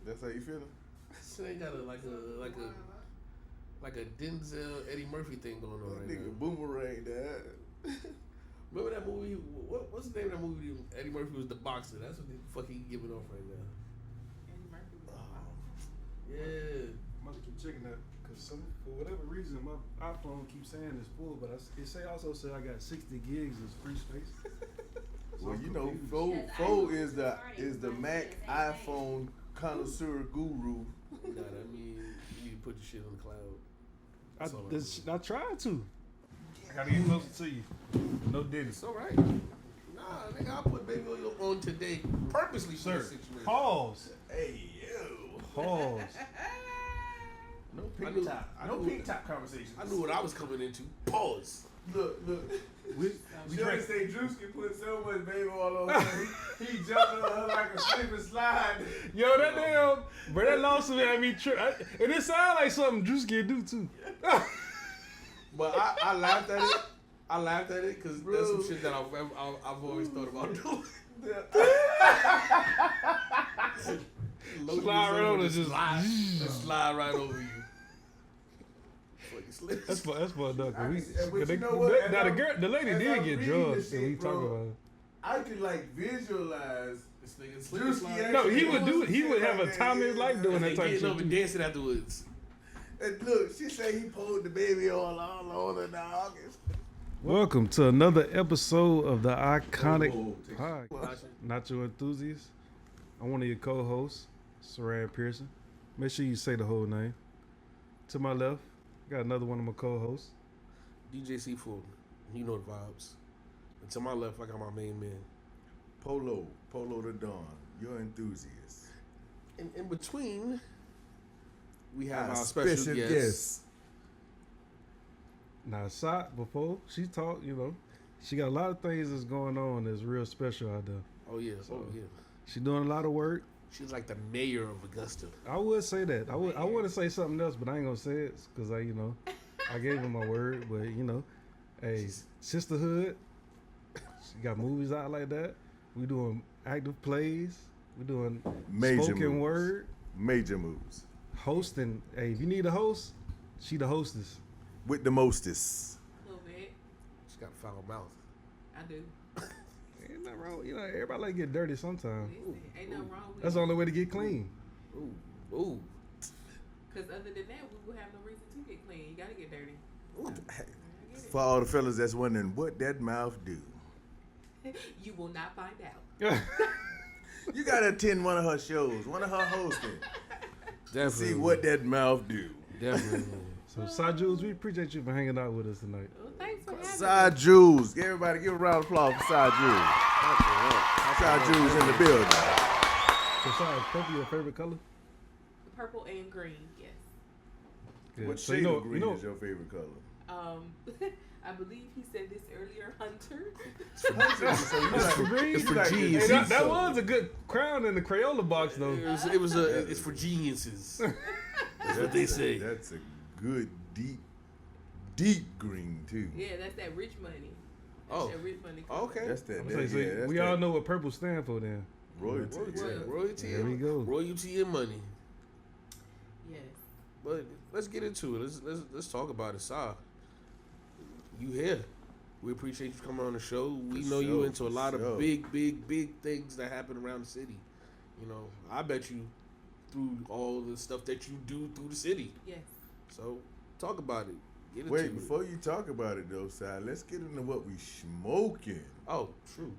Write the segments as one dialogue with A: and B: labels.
A: That's how you feeling?
B: So they got like a Denzel Eddie Murphy thing going on right
A: Nigga
B: now.
A: boomerang that.
B: Remember that movie? What's the name of that movie? Eddie Murphy was the boxer. That's what the fuck he giving off right now.
C: Eddie Murphy was the boxer.
B: Yeah.
D: I'm about to keep checking that because for whatever reason my iPhone keeps saying it's full, but it also said I got 60 gigs as free space. So
A: Well,
D: I'm
A: you know,
D: confused.
A: Fo is the Mac iPhone connoisseur guru.
B: Nah, that mean you need to put your shit on the cloud. That's all
D: I tried to. I gotta get closer to you. No diddy.
B: It's all right. Nah, nigga, I put baby on today purposely for this situation.
D: Pause.
A: Hey, yo.
D: Pause.
A: No
B: I
A: pink
B: knew-
A: top.
B: I
A: No
B: knew-
A: pink top conversation.
B: I knew what I was coming into. Pause.
A: Look.
D: We
A: She
D: drank.
A: always say Jules can put so much baby all over her. He jumping on her like a slip and slide.
D: Yo, that damn, bro, that lawsuit had me trip. And it sound like something Juice can do too.
B: But I laughed at it. I laughed at it because that's some shit that I've always thought about doing.
D: Slide right over, just
B: slide right over you.
D: That's fucked up.
A: But
D: Cause
A: you know what?
D: now
A: As
D: the lady
A: as
D: did
A: I'm
D: get
A: reading
D: drugged.
A: this
D: So
A: shit,
D: we talk
A: bro,
D: about it.
A: I could like visualize
B: This nigga
A: Juicy
B: slide.
D: No, he
A: actually
D: would do
A: doing
D: it. He
A: shit
D: would have
A: like
D: a
A: that,
D: time in his life doing that
B: They
D: type of
B: getting
D: shit.
B: up and
D: too.
B: dancing afterwards.
A: And look, she said he pulled the baby all on the dog.
D: Welcome to another episode of the Iconic
A: Oh,
D: Podcast. Not your enthusiast. I'm one of your co-hosts, Saran Pearson. Make sure you say the whole name. To my left, got another one of my co-hosts.
B: DJ Seafood, you know the vibes. And to my left, I got my main man.
A: Polo the Dawn, your enthusiast.
B: And in between, we have
A: Our
B: our special guest.
D: Now, Sot, before she talked, she got a lot of things that's going on that's real special out there.
B: Oh yeah,
D: So-
B: yeah.
D: She doing a lot of work.
B: She's like the mayor of Augusta.
D: I would say that. I want to say something else, but I ain't gonna say it because I gave him my word. But hey, sisterhood. She got movies out like that. We doing active plays. We doing
A: Major
D: spoken
A: moves.
D: word,
A: Major moves.
D: hosting. Hey, if you need a host, she the hostess.
A: With the mostest.
C: A little bit.
B: She's got a foul mouth.
C: I do.
D: Ain't nothing wrong. Everybody like to get dirty sometimes.
C: Listen, ain't nothing wrong with
D: That's the only way to get clean.
B: Ooh.
C: Because other than that, we would have no reason to get clean. You gotta get dirty.
B: Ooh.
C: I get it.
A: For all the fellas that's wondering what that mouth do.
C: You will not find out.
A: You gotta attend one of her shows, one of her hosting.
B: Definitely.
A: See what that mouth do.
B: Definitely.
D: So, Side Jules, we appreciate you for hanging out with us tonight.
C: Well, thanks for having
A: Side
C: me.
A: Jules. Everybody give a round of applause for Side Jules. Side Jules in the building.
D: So, Side, is purple your favorite color?
C: Purple and green, yes.
D: Good.
A: What
D: So,
A: shade of green is your favorite color?
C: I believe he said this earlier, Hunter.
A: So you like
D: green?
B: It's for
A: you like
B: G's.
A: the
D: Hey, that
A: so.
D: was a good crown in the Crayola box, though.
B: It's for geniuses. That's what they say.
A: That's a good deep green too.
C: Yeah, that's that rich money. That's
B: Oh.
C: that rich money. color.
B: Okay.
A: That's that.
D: So,
A: that's
D: we
A: that
D: all know what purple stand for then.
A: royalty.
B: Royalty.
D: There we go.
B: Royalty and money.
C: Yes.
B: But let's get into it. Let's talk about it, Sa. You here? We appreciate you coming on the show. We
A: For
B: know you
A: sure,
B: into a
A: for
B: lot of
A: sure.
B: big things that happen around the city. I bet you through all the stuff that you do through the city.
C: Yes.
B: So talk about it. Get into
A: Wait,
B: it.
A: before you talk about it though, Si, let's get into what we smoking.
B: Oh, true.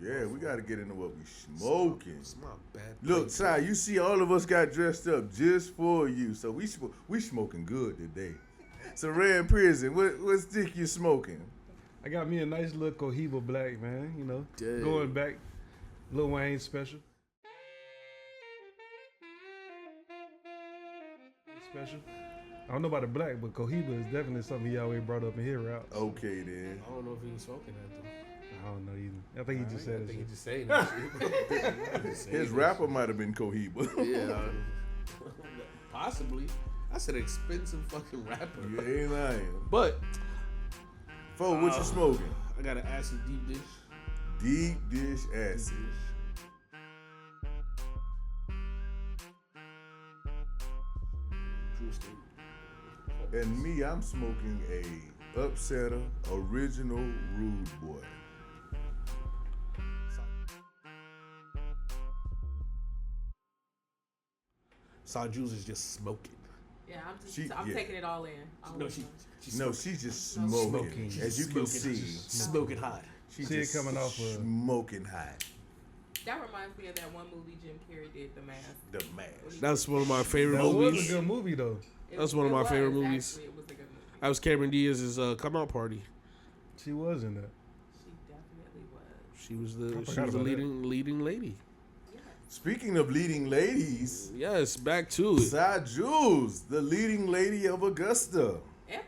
A: Yeah, we gotta get into what we smoking.
B: It's my bad.
A: Look, Si, you see all of us got dressed up just for you. So we smoking good today. So Ray in prison, what stick you smoking?
D: I got me a nice little Cohiba Black, man. You know,
B: Dang.
D: going back, Lil Wayne special. Special. I don't know about the black, but Cohiba is definitely something he always brought up in his routes.
A: Okay then.
B: I don't know if he was smoking that though.
D: I don't know either. I think he just said
B: I
D: it.
B: think he just saying that shit.
A: His rapper might have been Cohiba.
B: Yeah, possibly. That's an expensive fucking rapper.
A: You ain't lying.
B: But
A: Fo, what you smoking?
B: I got an acid deep dish.
A: Deep dish acid.
B: Jules State.
A: And me, I'm smoking a Upsetter Original Rude Boy.
B: Saw Jules is just smoking.
C: Yeah, I'm
A: Yeah.
C: taking it all in.
A: She's just smoking. As you can see,
B: smoking hot.
A: she's
D: See it
A: just
D: coming off of-
A: smoking hot.
C: That reminds me of that one movie Jim Carrey did, The Mask.
A: The mash.
B: That's one of my favorite
D: That was
B: movies.
D: a good movie though.
B: That's one of my favorite movies.
C: Actually, it was a good movie.
B: That was Cameron Diaz's come out party.
D: She was in that.
C: She definitely was.
B: She was
D: I
B: the
D: forgot about
B: leading lady.
C: Yes.
A: Speaking of leading ladies,
B: Yes, back to it.
A: Side Jules, the leading lady of Augusta.
C: Am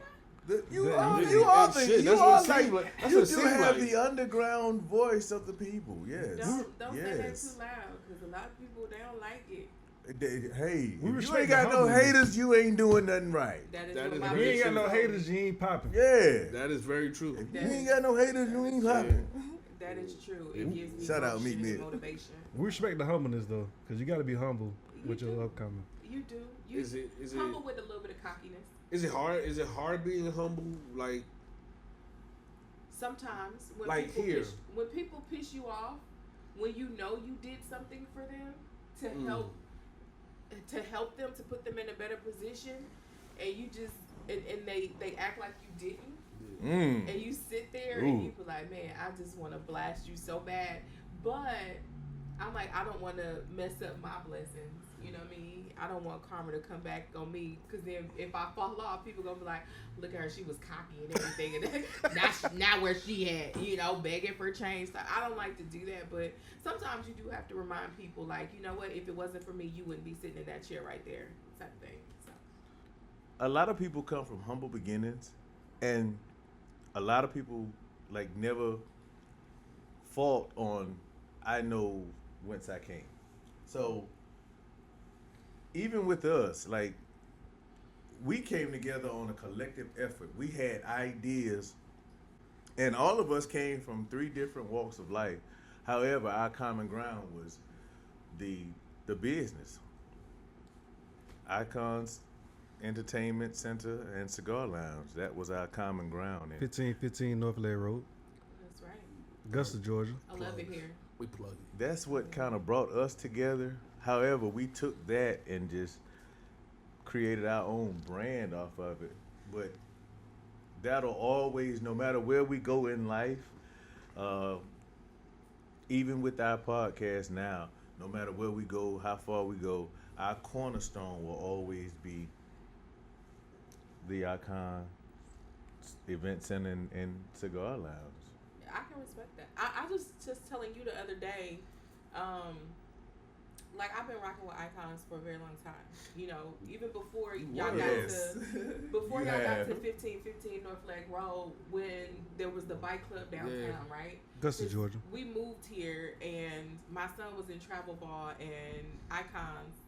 A: You
D: Yeah,
A: are,
D: yeah,
A: you
B: yeah,
A: are,
B: shit,
A: you
B: that's what
A: are
B: it
A: like,
B: seems like. That's
A: you
B: what it
A: do
B: seems
A: have
B: like.
A: the underground voice of the people. Yes.
C: Don't say that
A: Yes.
C: too loud because a lot of people they don't like it.
A: Hey,
D: We
A: if you
D: respect
A: ain't got
D: the
A: no
D: humbleness.
A: haters, you ain't doing nothing right.
C: That is
B: That
C: what
B: is
C: my
D: You
B: very
D: ain't got no
C: is.
D: haters, you ain't popping.
A: Yeah.
B: That is very true.
A: If you ain't got no haters, you ain't popping.
C: That is true. It gives me
A: Shout out,
C: motion
A: Meek
C: and
A: Mill.
C: motivation.
D: We respect the humbleness though, because you got to be humble with your
C: do.
D: upcoming.
C: You do. You
B: Is it
C: humble with a little bit of cockiness.
B: is it hard? Is it hard being humble? Like
C: Sometimes when
B: Like
C: people
B: here.
C: when people piss you off, when you know you did something for them to help them to put them in a better position, and you just and they act like you didn't, and you sit there and you be like, man, I just want to blast you so bad, but I'm like, I don't want to mess up my blessings. You know what I mean? I don't want karma to come back on me, because then if I fall off, people gonna be like, look at her, she was cocky and everything, and now where she at, you know, begging for change. So I don't like to do that, but sometimes you do have to remind people, like, you know what? If it wasn't for me, you wouldn't be sitting in that chair right there, type thing. So.
A: A lot of people come from humble beginnings, and a lot of people like never fault on, I know whence I came. So even with us, like, we came together on a collective effort. We had ideas, and all of us came from 3 different walks of life. However, our common ground was the business. Icons Entertainment Center and Cigar Lounge. That was our common ground. And
D: 1515 North Lake Road,
C: That's right.
D: Augusta, Georgia.
C: I love it here.
B: we plug it.
A: that's what kind of brought us together. However, we took that and just created our own brand off of it. But that'll always, no matter where we go in life, even with our podcast now, no matter where we go, how far we go, our cornerstone will always be the Icon Event Center and Cigar Lounge.
C: I can respect that. I was just telling you the other day, like, I've been rocking with Icons for a very long time. You know, even before y'all
A: Yes.
C: before
A: You
C: y'all got
A: have.
C: to 1515 North Lake Road, when there was the bike club downtown, right?
D: Augusta,
C: 'Cause
D: Georgia.
C: We moved here, and my son was in travel ball, and Icons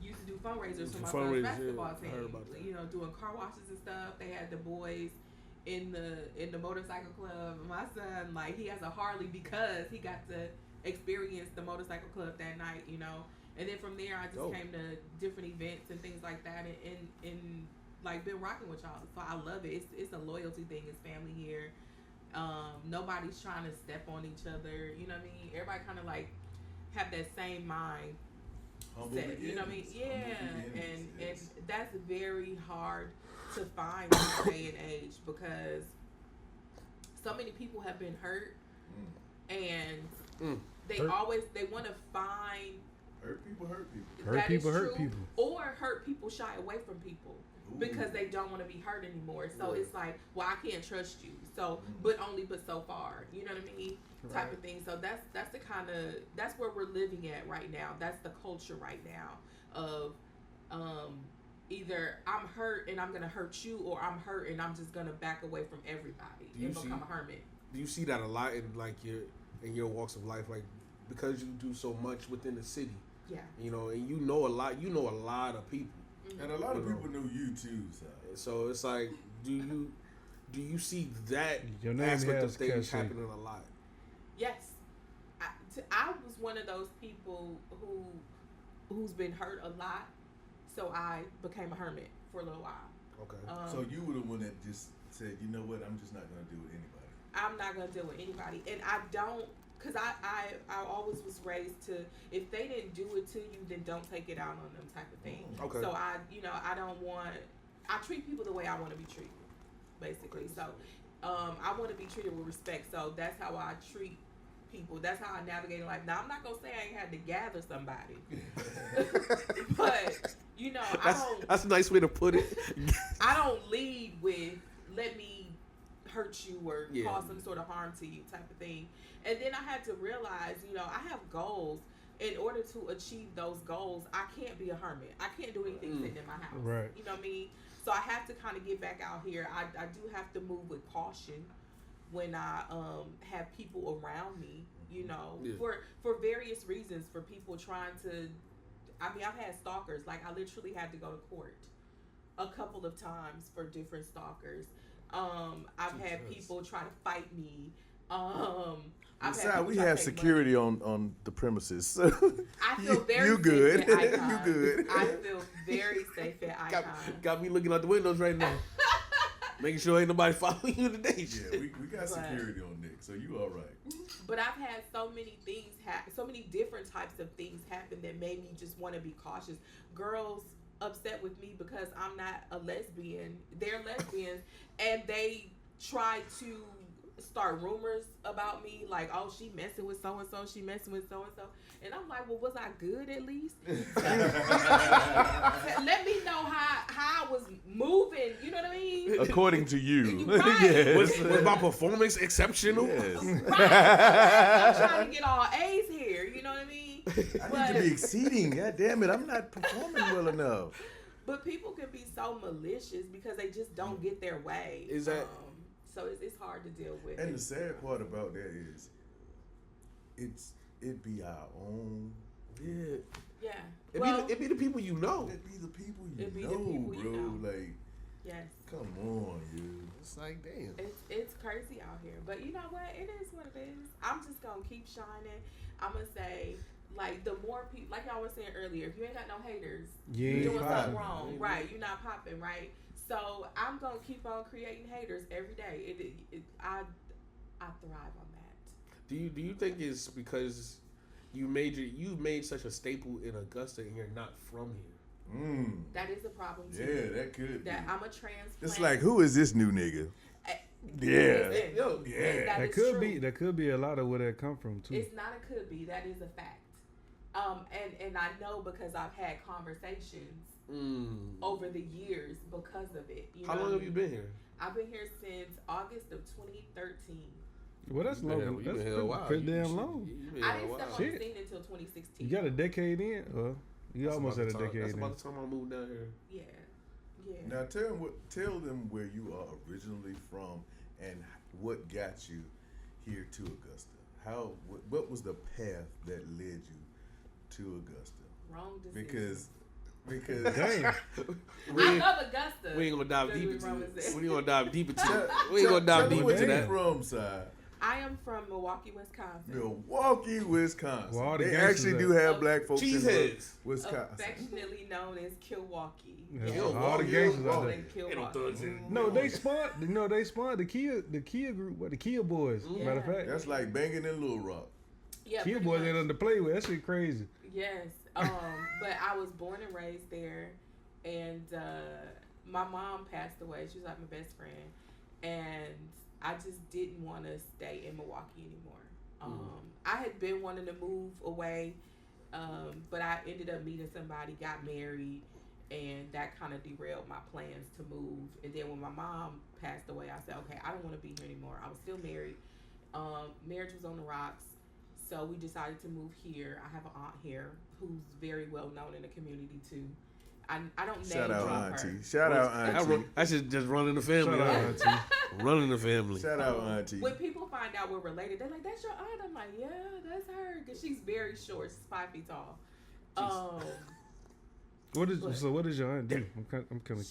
C: used to do fundraisers for my son's
B: Fundraisers,
C: basketball
B: yeah, I
C: team.
B: heard about that.
C: You know, doing car washes and stuff. They had the boys in the motorcycle club. My son, like, he has a Harley because he got to experience the motorcycle club that night, you know. And then from there, I just came to different events and things like that, and like, been rocking with y'all. So I love it. It's a loyalty thing. It's family here. Nobody's trying to step on each other. You know what I mean? Everybody kind of like have that same mind. Set, you know what I mean? Yeah, and that's very hard to find in this day and age, because so many people have been hurt, and they want to find
A: Hurt people hurt people.
D: Hurt
C: that
D: people
C: is
D: hurt
C: true,
D: people.
C: or hurt people shy away from people. because they don't want to be hurt anymore. So
B: Yeah.
C: it's like, well, I can't trust you. So, but only but so far. You know what I mean? Type of thing. So that's the kind of that's where we're living at right now. That's the culture right now of either I'm hurt and I'm gonna hurt you, or I'm hurt and I'm just gonna back away from everybody and become a hermit.
B: Do you see that a lot in like your walks of life, like because you do so much within the city? Yeah. You know, and you know a lot of people.
A: Mm-hmm. And a lot of people know you too.
B: So it's like, do you see that
D: Your name
B: aspect of
D: has
B: things
D: cachet.
B: happening a lot?
C: Yes. I was one of those people who's been hurt a lot, so I became a hermit for a little while.
B: Okay.
A: So you were the one that just said, you know what, I'm just not going to deal with anybody.
C: I'm not going to deal with anybody. And I don't, because I always was raised to, if they didn't do it to you, then don't take it out on them type of thing.
B: Okay.
C: So I treat people the way I want to be treated, basically. So I want to be treated with respect. So that's how I treat people. That's how I navigate life. Now, I'm not going to say I ain't had to gather somebody. But, you know,
B: that's a nice way to put it.
C: I don't lead with, let me hurt you or cause some sort of harm to you type of thing. And then I had to realize, you know, I have goals. In order to achieve those goals, I can't be a hermit. I can't do anything sitting in my house.
D: Right.
C: You know what I mean? So I have to kind of get back out here. I do have to move with caution when I have people around me, you know, for various reasons, for people trying to, I mean, I've had stalkers. Like, I literally had to go to court a couple of times for different stalkers. I've had people try to fight me.
A: We have security on the premises.
C: I feel very
A: you
C: safe
A: good.
C: at Icon.
A: You good.
C: I feel very safe at Icon.
B: Got me looking out the windows right now. Making sure ain't nobody following you today.
A: Yeah, we got security on Nick, so you all right.
C: But I've had so many things so many different types of things happen that made me just want to be cautious. Girls upset with me because I'm not a lesbian. They're lesbians, and they try to start rumors about me, like, oh, she messing with so and so, she messing with so and so, and I'm like, well, was I good at least? Let me know how I was moving. You know what I mean?
A: According to you,
C: Right.
A: Yes.
B: Was my performance exceptional?
A: Yes.
C: Right. I'm trying to get all A's here. You know what I mean?
A: I need to be exceeding. God damn it, I'm not performing well enough.
C: But people can be so malicious because they just don't get their way.
B: Is that?
C: So it's hard to deal with.
A: And the sad part about that is, it be our own.
B: Yeah.
C: Yeah.
B: It be the people you know.
A: It be the people
C: It be
A: you
C: the
A: know,
C: people
A: bro.
C: you know.
A: Like,
C: Yes.
A: come on, you.
B: It's like, damn.
C: It's crazy out here. But you know what? It is what it is. I'm just going to keep shining. I'm going to say, like, the more people, like y'all was saying earlier, if you ain't got no haters, you're doing something wrong. Right. You're not popping, right? So I'm going to keep on creating haters every day. I thrive on that.
B: Do you think it's because you made such a staple in Augusta and you're not from here?
C: That is a problem too.
A: Yeah, that could be.
C: I'm a transplant.
A: It's like, who is this new nigga? Yeah.
C: Yeah.
D: That could be a lot of where that come from too.
C: It's not a could be. That is a fact. And I know because I've had conversations over the years because of it.
B: How long have you been here?
C: I've been here since August of 2013.
D: Well, that's long. That's pretty damn long.
C: I didn't step on the scene until 2016.
D: You got a decade in? You almost had a decade in.
B: That's about the time I moved down here.
C: Yeah.
A: Now tell them where you are originally from and what got you here to Augusta. What was the path that led you to Augusta?
C: Wrong decision.
A: Because
D: Dang.
C: I love Augusta.
B: We ain't gonna dive deep into it. We ain't gonna dive deep into it.
A: Tell
B: We ain't gonna dive
A: me
B: deep
A: where
B: into
A: you
B: that.
A: from, side.
C: I am from Milwaukee, Wisconsin.
A: Milwaukee, Wisconsin.
D: Well, all the
A: they
D: gangsters
A: actually
D: are-
A: do have black folks in
B: Cheeseheads.
A: Wisconsin.
C: Affectionately known as Milwaukee.
D: Yeah, all the gangsters out there.
C: Milwaukee.
D: No, they spawned the Kia group, the Kia boys.
C: Yeah.
D: Matter of fact,
A: That's like banging in Little Rock.
C: Yeah,
D: Kia
C: pretty
D: boys
C: much.
D: ain't nothing to play with. That shit crazy.
C: Yes. But I was born and raised there, and my mom passed away. She was like my best friend, and I just didn't want to stay in Milwaukee anymore. I had been wanting to move away, but I ended up meeting somebody, got married, and that kind of derailed my plans to move. And then when my mom passed away, I said, okay, I don't want to be here anymore. I was still married. Marriage was on the rocks. So we decided to move here. I have an aunt here who's very well known in the community too. I don't
A: Shout
C: name
A: out
C: drop
A: auntie.
C: her.
A: Shout out auntie.
B: I should just run in the family.
D: Shout out, auntie.
B: Run in the family.
A: Shout out auntie.
C: When people find out we're related, they're like, "That's your aunt." I'm like, "Yeah, that's her," because she's very short. She's 5 feet tall.
D: What does your aunt do? I'm kind of curious.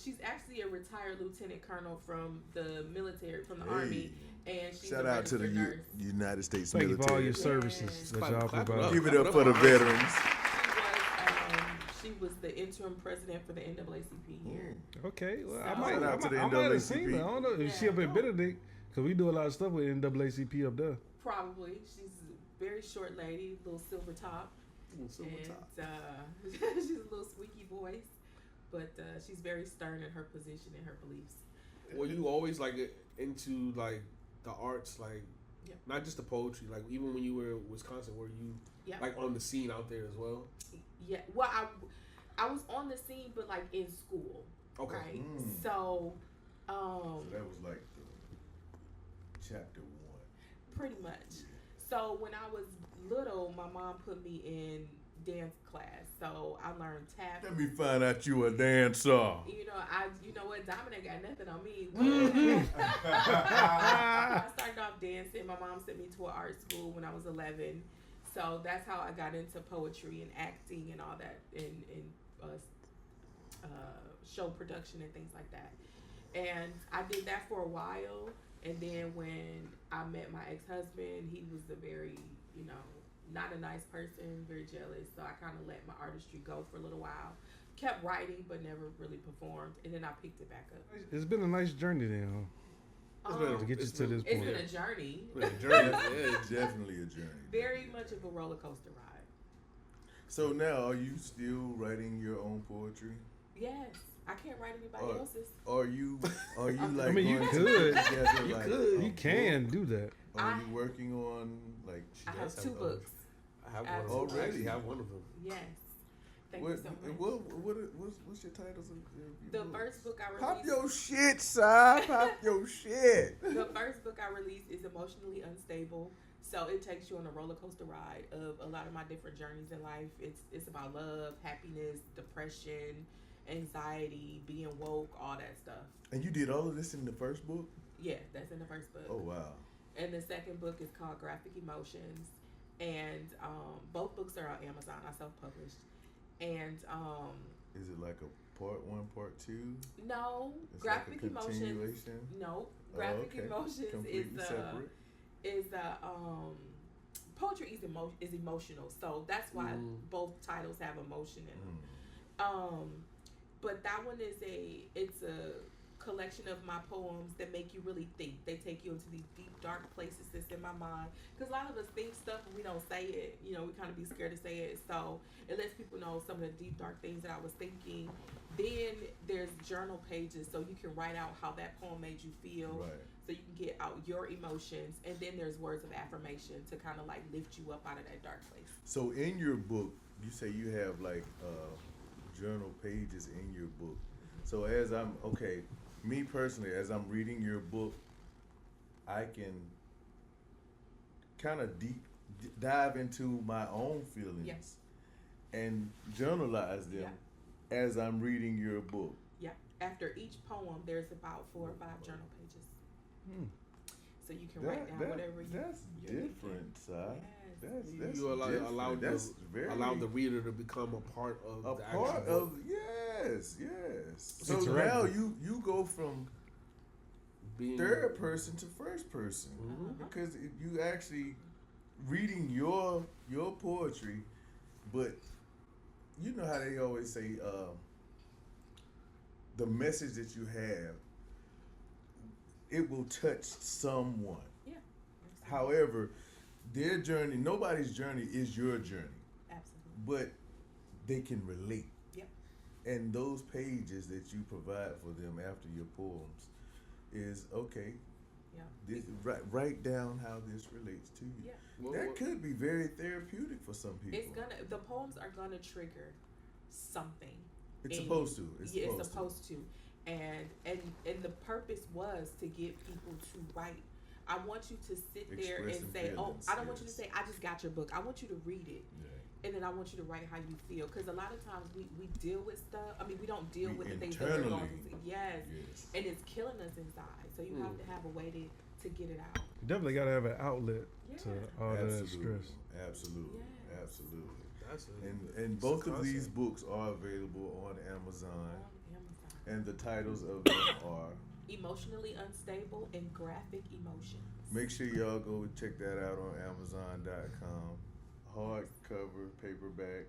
C: She's actually a retired lieutenant colonel from the military, from the army, and she's
A: shout
C: a
A: out to the
C: nurse.
A: United States
D: Thank you
A: military.
D: for all your services that y'all provide.
A: Give it up for the veterans.
C: She was the interim president for the NAACP here.
D: Okay, well,
C: So-
D: I might
A: Shout out to the
D: have seen her.
A: NAACP.
D: I don't know if she up in Benedict, because we do a lot of stuff with NAACP up there.
C: Probably. She's a very short lady, little silver top. She's a little squeaky voice, but she's very stern in her position and her beliefs.
B: Were you always like into like the arts, like not just the poetry, like even when you were in Wisconsin, were you like on the scene out there as well?
C: Yeah, well, I was on the scene, but like in school.
B: Okay.
C: Right? So
A: that was like chapter 1.
C: Pretty much. So when I was little, my mom put me in dance class. So I learned tap.
A: Let me find out you a dancer.
C: You know what? Dominic got nothing on me. I started off dancing. My mom sent me to an art school when I was 11. So that's how I got into poetry and acting and all that, and show production and things like that. And I did that for a while. And then when I met my ex-husband, he was a very, not a nice person, very jealous. So I kind of let my artistry go for a little while. Kept writing, but never really performed. And then I picked it back up.
D: It's been a nice journey then, to get you to this point.
C: It's been a journey.
A: It's definitely a journey.
C: Very much of a roller coaster ride.
A: So now, are you still writing your own poetry?
C: Yes. I can't write anybody else's.
A: Are you like?
D: I mean, you
A: going
D: could.
A: together,
B: You
A: like,
B: could.
D: You can do that.
A: Are you working on like?
C: I have 2 books.
B: I have
C: one.
B: one. I actually have one of them.
C: Yes. Thank you so much.
A: What's your titles of
C: The
A: your books?
C: first book I released.
A: Pop your shit, son. Pop your shit.
C: The first book I released is Emotionally Unstable. So it takes you on a roller coaster ride of a lot of my different journeys in life. It's about love, happiness, depression, anxiety, being woke, all that stuff.
A: And you did all of this in the first book?
C: Yeah, that's in the first book.
A: Oh wow.
C: And the second book is called Graphic Emotions. And both books are on Amazon. I self-published. And
A: is it like a part 1, part 2?
C: No,
A: it's
C: Graphic
A: like a
C: Emotions.
A: continuation?
C: No, Graphic Emotions
A: Completely separate.
C: is poetry is emotional. So that's why both titles have emotion in them. But that one it's a collection of my poems that make you really think. They take you into these deep, dark places that's in my mind. Because a lot of us think stuff and we don't say it. We kind of be scared to say it. So it lets people know some of the deep, dark things that I was thinking. Then there's journal pages, so you can write out how that poem made you feel.
A: Right.
C: So you can get out your emotions. And then there's words of affirmation to kind of like lift you up out of that dark place.
A: So in your book, you say you have like journal pages in your book. So me personally, as I'm reading your book, I can kind of dive into my own feelings and journalize them as I'm reading your book.
C: Yeah. After each poem, there's about 4 or 5 journal pages. So you can write down whatever you.
A: That's different, Si. That's
B: you allow the reader to become a part of the actual book.
A: Yes. So now you go from being third person to first person because you actually reading your poetry, but you know how they always say the message that you have, it will touch someone.
C: Yeah.
A: However, their journey, nobody's journey is your journey.
C: Absolutely.
A: But they can relate.
C: Yep.
A: And those pages that you provide for them after your poems is okay. Yeah. Write down how this relates to you. Yeah. That could be very therapeutic for some people.
C: The poems are gonna trigger something
A: It's supposed to. It's
C: supposed to. And the purpose was to get people to write. I want you to sit there and say, feelings, I don't want you to say, I just got your book. I want you to read it. Yeah. And then I want you to write how you feel. Because a lot of times we deal with stuff. I mean, we don't deal with the things that we're going through. Yes. And it's killing us inside. So you have to have a way to get it out.
D: You definitely got to have an outlet to all that stress.
A: Absolutely.
C: Yes.
A: Absolutely.
B: That's
A: and both of these books are available on Amazon. And the titles of them are
C: Emotionally Unstable and Graphic Emotions.
A: Make sure y'all go check that out on Amazon.com. Hardcover, paperback.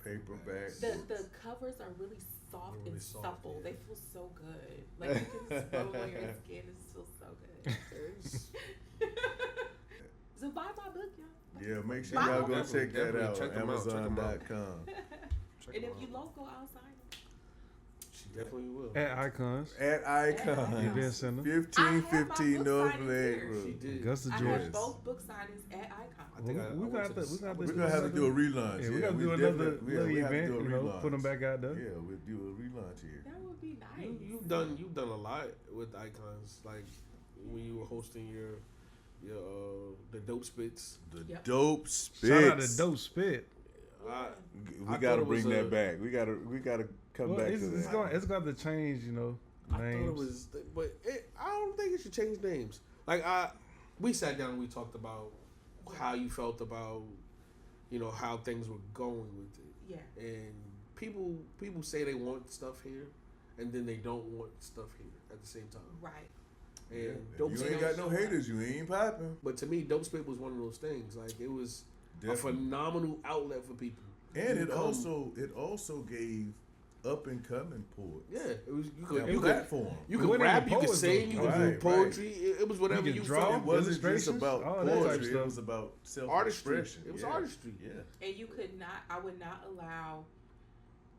C: Paperbacks. The covers are really soft and supple. Yeah. They feel so good. Like you can just roll on your skin. It just feels so good. So buy my book, y'all.
A: Yeah, make sure y'all go check that out on Amazon.com.
C: And if you local, I'll sign it.
B: Definitely will.
D: At Icons.
A: Event Center. 1515 North Lake Road.
D: Augusta,
C: I
D: Georgia.
C: have both book signings at Icons.
D: We're
A: gonna have to do a relaunch.
D: Yeah, we're gonna do another little event. Put them back out there.
A: Yeah, we'll do a relaunch here.
C: That would be nice.
B: You've done a lot with Icons, like when you were hosting your the Dope Spits.
A: Dope Spits.
D: Shout out to Dope Spit.
A: We gotta bring that back. We gotta come back to that.
D: It's got to change, names.
B: I thought it was, but I don't think it should change names. Like we sat down and we talked about how you felt about, how things were going with it.
C: Yeah.
B: And people say they want stuff here, and then they don't want stuff here at the same time.
C: Right.
B: And
A: you ain't got no haters. You ain't popping.
B: But to me, Dope Spit was one of those things. Like it was a phenomenal outlet for people.
A: And it also gave up and coming poets.
B: Yeah, you
A: could
B: rap, you could sing, you could do poetry. It was whatever you
D: draw.
A: It wasn't just about poetry. It was about self-expression.
B: It was artistry.
A: Yeah.
C: And I would not allow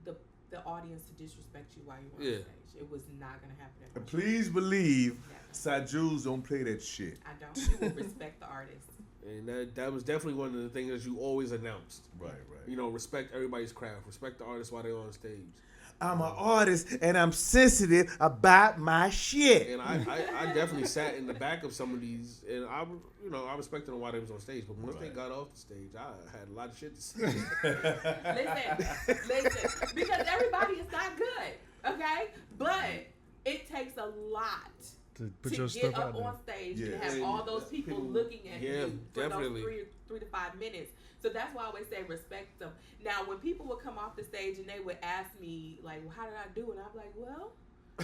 C: the audience to disrespect you while you're on stage. It was not going to happen.
A: And please believe, Jules don't play that shit.
C: I don't. You will respect the artist.
B: And that was definitely one of the things that you always announced.
A: Right.
B: Respect everybody's craft. Respect the artist while they're on stage.
A: I'm an artist and I'm sensitive about my shit.
B: And I definitely sat in the back of some of these, and I respected them while they was on stage. But once they got off the stage, I had a lot of shit to say.
C: Listen, because everybody is not good, okay? But it takes a lot
D: to put your
C: get
D: stuff
C: up
D: out there
C: on stage and have all those people looking at you for those 3 to 5 minutes. So that's why I always say respect them. Now, when people would come off the stage and they would ask me, like, well, how did I do it? I'm like, well,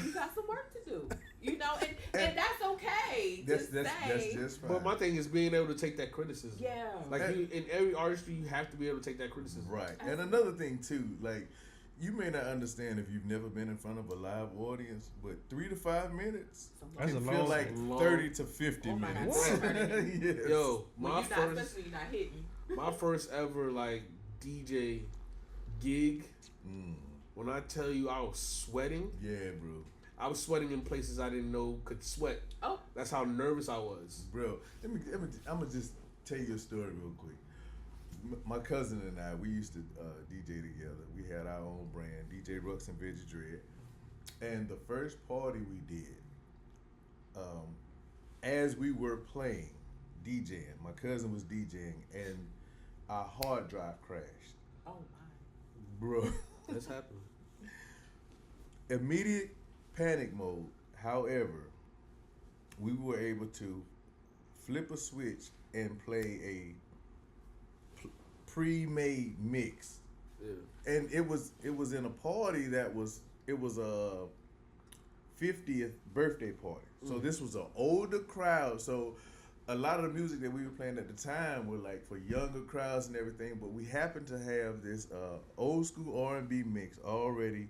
C: you got some work to do. And that's okay
A: that's just fine.
B: But my thing is being able to take that criticism.
C: Yeah.
B: Like, in every artistry, you have to be able to take that criticism.
A: Right. And another thing, too, like, you may not understand if you've never been in front of a live audience, but 3 to 5 minutes can feel like 30 to 50 minutes.
B: Yes. Yo,
C: especially you're not hitting.
B: My first ever DJ gig. When I tell you I was sweating.
A: Yeah, bro.
B: I was sweating in places I didn't know could sweat.
C: Oh.
B: That's how nervous I was.
A: Bro, I'm going to just tell you a story real quick. My cousin and I, we used to DJ together. We had our own brand, DJ Rux and Veggie Dread. And the first party we did, as we were playing, DJing, my cousin was DJing, and our hard drive crashed.
C: Oh, my.
A: Bro.
B: That's happened.
A: Immediate panic mode. However, we were able to flip a switch and play a pre-made mix. Yeah. And it was in a party that was a 50th birthday party. So this was an older crowd. So a lot of the music that we were playing at the time were like for younger crowds and everything, but we happened to have this old school R&B mix already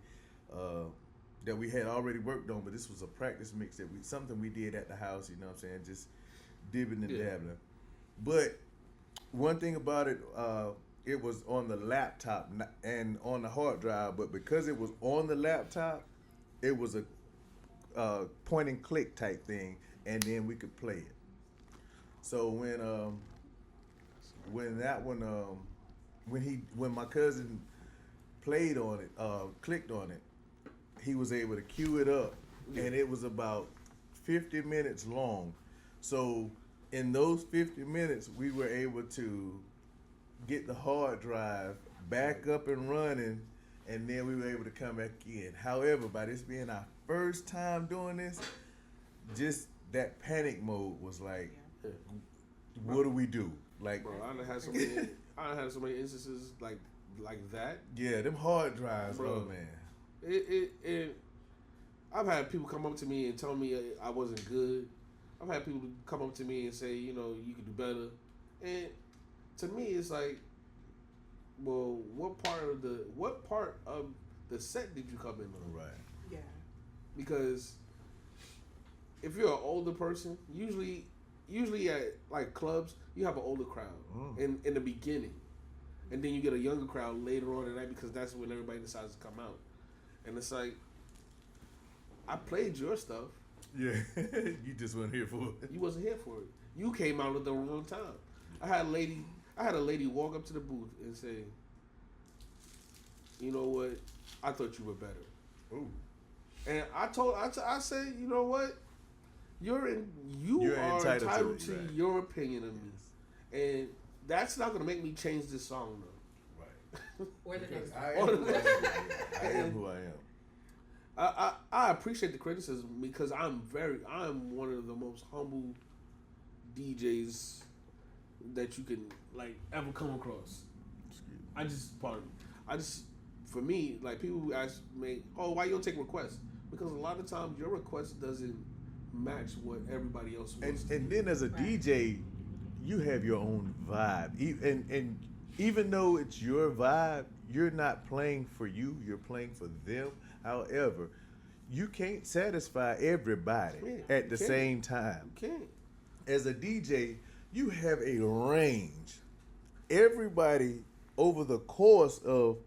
A: that we had already worked on, but this was a practice mix that something we did at the house, you know what I'm saying, just dibbing and dabbling. But one thing about it, it was on the laptop and on the hard drive, but because it was on the laptop, it was a point and click type thing, and then we could play it. So when my cousin played on it, clicked on it, he was able to queue it up, and it was about 50 minutes long. So in those 50 minutes, we were able to get the hard drive back up and running, and then we were able to come back in. However, by this being our first time doing this, just that panic mode was like, what do we do? Like,
B: bro, I done had so many instances like that.
A: Yeah, them hard drives,
B: bro.
A: Oh man.
B: I've had people come up to me and tell me I wasn't good. I've had people come up to me and say, you know, you could do better. And to me, it's like, well, what part of the set did you come in on?
A: Right.
C: Yeah.
B: Because if you're an older person, usually at like clubs, you have an older crowd in the beginning, and then you get a younger crowd later on in the night because that's when everybody decides to come out. And it's like, I played your stuff.
A: Yeah, you just weren't here for it.
B: You wasn't here for it. You came out at the wrong time. I had a lady walk up to the booth and say, "You know what? I thought you were better."
A: Ooh.
B: And I said, "You know what? You're are entitled to
A: right.
B: your opinion of me, and that's not gonna make me change this song, though."
A: Right.
C: Or the next.
A: I am who I am.
B: I appreciate the criticism because I'm one of the most humble DJs that you can like ever come across. For me, like people who ask me, "Oh, why you don't take requests?" Because a lot of times your request doesn't match what everybody else wants.
A: And then as a DJ, you have your own vibe. And even though it's your vibe, you're not playing for you, you're playing for them. However, you can't satisfy everybody at the same time.
B: You can't.
A: As a DJ, you have a range. Everybody, over the course of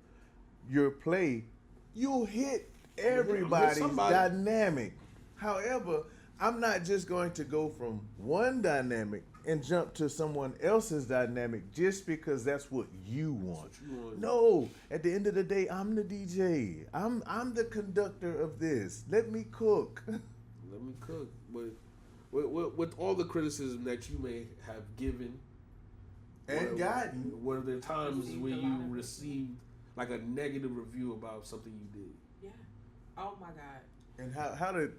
A: your play, you'll hit everybody's dynamic. However, I'm not just going to go from one dynamic and jump to someone else's dynamic just because that's what you want. No, at the end of the day, I'm the DJ. I'm the conductor of this. Let me cook.
B: Let me cook. But with all the criticism that you may have given
A: and gotten,
B: were there times where you received like a negative review about something you did?
C: Yeah. Oh my God.
A: And how did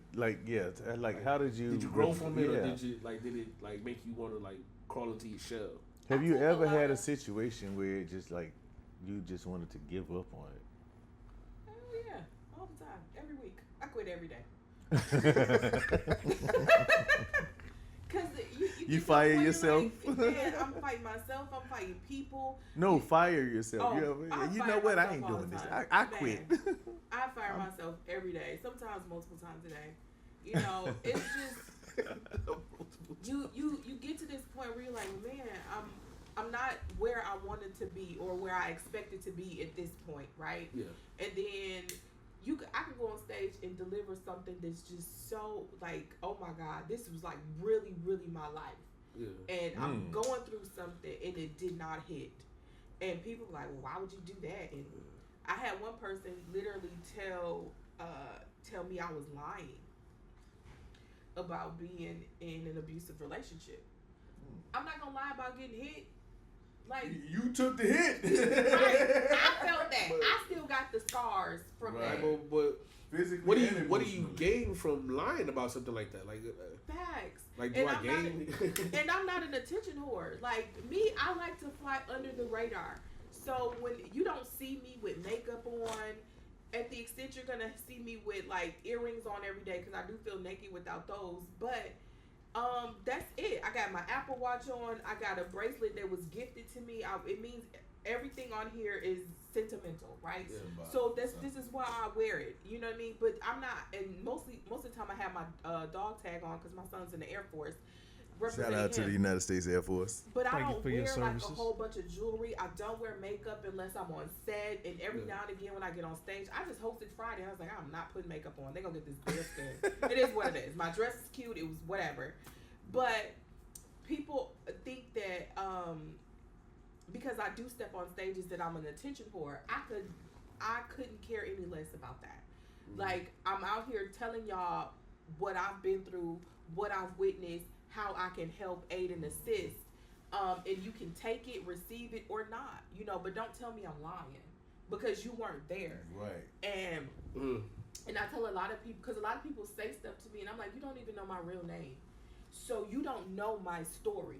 A: how did you?
B: Did you grow from it, or did it make you want to like crawl into your shell?
A: Have you ever had a situation where it just like you just wanted to give up on it?
C: Oh yeah, all the time, every week. I quit every day. Cause you
A: fire yourself.
C: Like, man, I'm fighting myself. I'm fighting people.
A: No, fire yourself.
C: Oh,
A: you know what? I ain't doing this. I quit.
C: I fire myself every day. Sometimes multiple times a day. You know, it's just you get to this point where you're like, man, I'm not where I wanted to be or where I expected to be at this point, right?
B: Yeah.
C: And then I can go on stage and deliver something that's just so like, oh my God, this was like really, really my life.
B: Yeah.
C: And I'm going through something and it did not hit. And people were like, well, why would you do that? And I had one person literally tell me I was lying about being in an abusive relationship. I'm not gonna lie about getting hit. Like,
A: you took the hit.
C: Right. I felt that. I still got the scars from that.
B: But
A: physically,
B: what do you gain from lying about something like that? Like
C: facts.
B: Like do I gain?
C: And I'm not an attention whore. Like me, I like to fly under the radar. So when you don't see me with makeup on, at the extent you're gonna see me with like earrings on every day because I do feel naked without those. But that's it. I got my Apple Watch on. I got a bracelet that was gifted to me. It means everything on here is sentimental, right? Yeah, so this is why I wear it. You know what I mean? But I'm not, and most of the time I have my dog tag on because my son's in the Air Force.
A: Shout out to the United States Air Force.
C: But I don't wear like a whole bunch of jewelry. I don't wear makeup unless I'm on set. And every now and again when I get on stage, I just hosted Friday. I was like, I'm not putting makeup on. They're going to get this bare skin. It is what it is. My dress is cute. It was whatever. But people think that because I do step on stages that I'm an attention whore. I could I couldn't care any less about that. Like, I'm out here telling y'all what I've been through, what I've witnessed, how I can help, aid, and assist. And you can take it, receive it, or not, but don't tell me I'm lying because you weren't there.
A: Right.
C: And I tell a lot of people, because a lot of people say stuff to me, and I'm like, you don't even know my real name. So you don't know my story,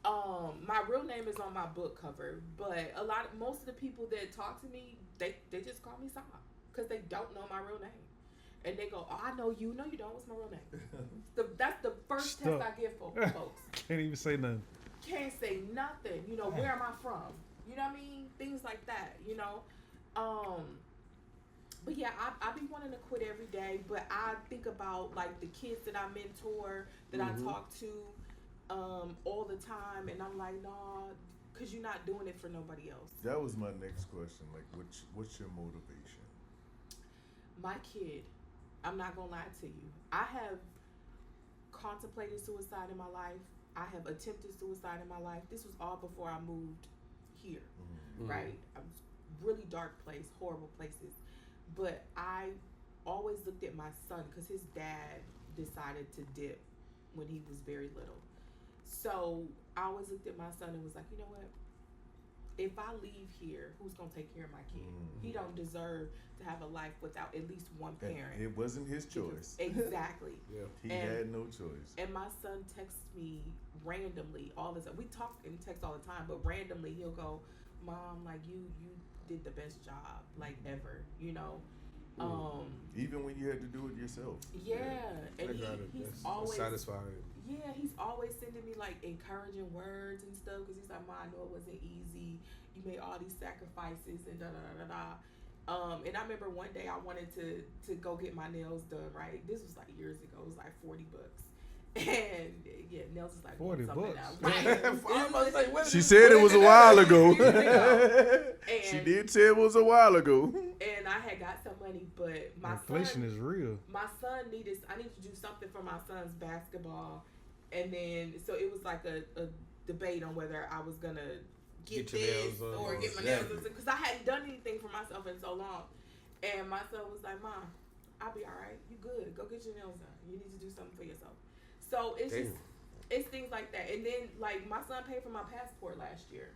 C: my real name is on my book cover, but most of the people that talk to me, they just call me Sa, because they don't know my real name. And they go, oh, I know you. No, you don't. What's my real name? That's the first test I give for folks.
D: Can't even say nothing.
C: Can't say nothing. Where am I from? You know what I mean? Things like that, But yeah, I be wanting to quit every day, but I think about like the kids that I mentor, that I talk to all the time, and I'm like, nah, because you're not doing it for nobody else.
A: That was my next question. Like, what's your motivation?
C: My kid, I'm not going to lie to you. I have contemplated suicide in my life. I have attempted suicide in my life. This was all before I moved here, right? I was really dark place, horrible places. But I always looked at my son because his dad decided to dip when he was very little. So I always looked at my son and was like, you know what? If I leave here, who's going to take care of my kid? He don't deserve to have a life without at least one parent.
A: And it wasn't his choice.
C: Exactly.
A: He had no choice.
C: And my son texts me randomly all the time. We talk and text all the time, but randomly he'll go, Mom, like you did the best job like ever,
A: even when you had to do it yourself.
C: And he's always
B: satisfied.
C: Yeah, he's always sending me like encouraging words and stuff because he's like, Mom, I know it wasn't easy. You made all these sacrifices and da da da da. And I remember one day I wanted to go get my nails done. Right, this was like years ago. It was like $40. And yeah, nails is like
D: $40.
C: Right.
A: She said it was a while ago.
C: And
A: she did say it was a while ago.
C: And I had got some money, but my
D: inflation is real.
C: My son I needed to do something for my son's basketball, and then so it was like a debate on whether I was gonna get this or get my nails done because I hadn't done anything for myself in so long. And my son was like, Mom, I'll be all right. You good? Go get your nails done. You need to do something for yourself. So it's just it's things like that. And then like my son paid for my passport last year.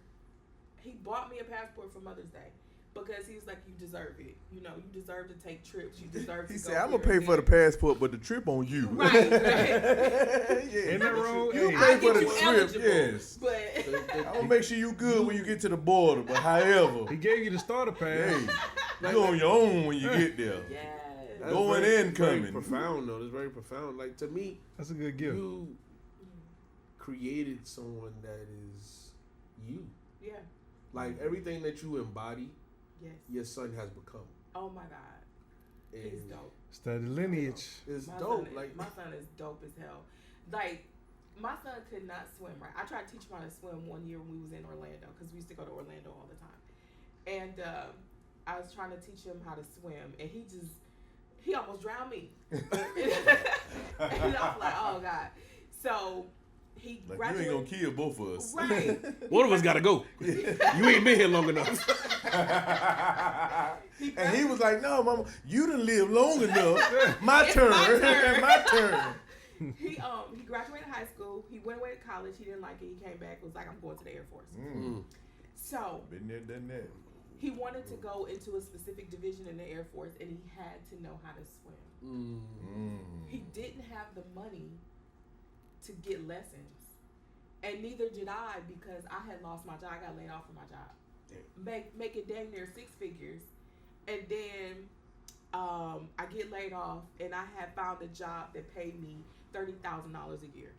C: He bought me a passport for Mother's Day because he's like, you deserve it. You deserve to take trips. You deserve to
A: He
C: go
A: said, I'm going to pay for the passport, but the trip on you.
C: Right.
D: Ain't that wrong?
A: You
D: Hey,
A: pay for the
C: you
A: trip,
C: eligible,
A: yes.
C: But
A: I'm going to make sure you good when you get to the border, but however,
D: he gave you the starter pass.
A: hey, you on your own when you get there.
C: yeah.
A: Going in,
B: very
A: coming.
B: profound though. It's very profound. Like to me,
D: That's a good gift.
B: you created someone that is you.
C: Yeah.
B: Like everything that you embody,
C: Yes.
B: your son has become.
C: Oh my God. He's
B: And
C: dope.
D: Study lineage.
B: it's
C: My
B: dope.
C: Son
B: Like
C: my son is dope as hell. Like my son could not swim right. I tried to teach him how to swim one year when we was in Orlando because we used to go to Orlando all the time. And I was trying to teach him how to swim, and he almost drowned me. And I was like, oh God. So he
A: Like,
C: graduated.
A: you ain't going to kill both of us.
C: Right.
B: one of us gotta go. You ain't been here long enough.
A: And he was like, no, Mama, you done lived long enough. My
C: It's
A: turn.
C: my turn.
A: My turn.
C: He graduated high school. He went away to college. He didn't like it. He came back. Was like, I'm going to the Air Force. So
A: Been there, done that.
C: he wanted to go into a specific division in the Air Force, and he had to know how to swim. He didn't have the money to get lessons, and neither did I because I had lost my job. I got laid off from my job, making dang near six figures, and then I get laid off, and I had found a job that paid me $30,000 a year.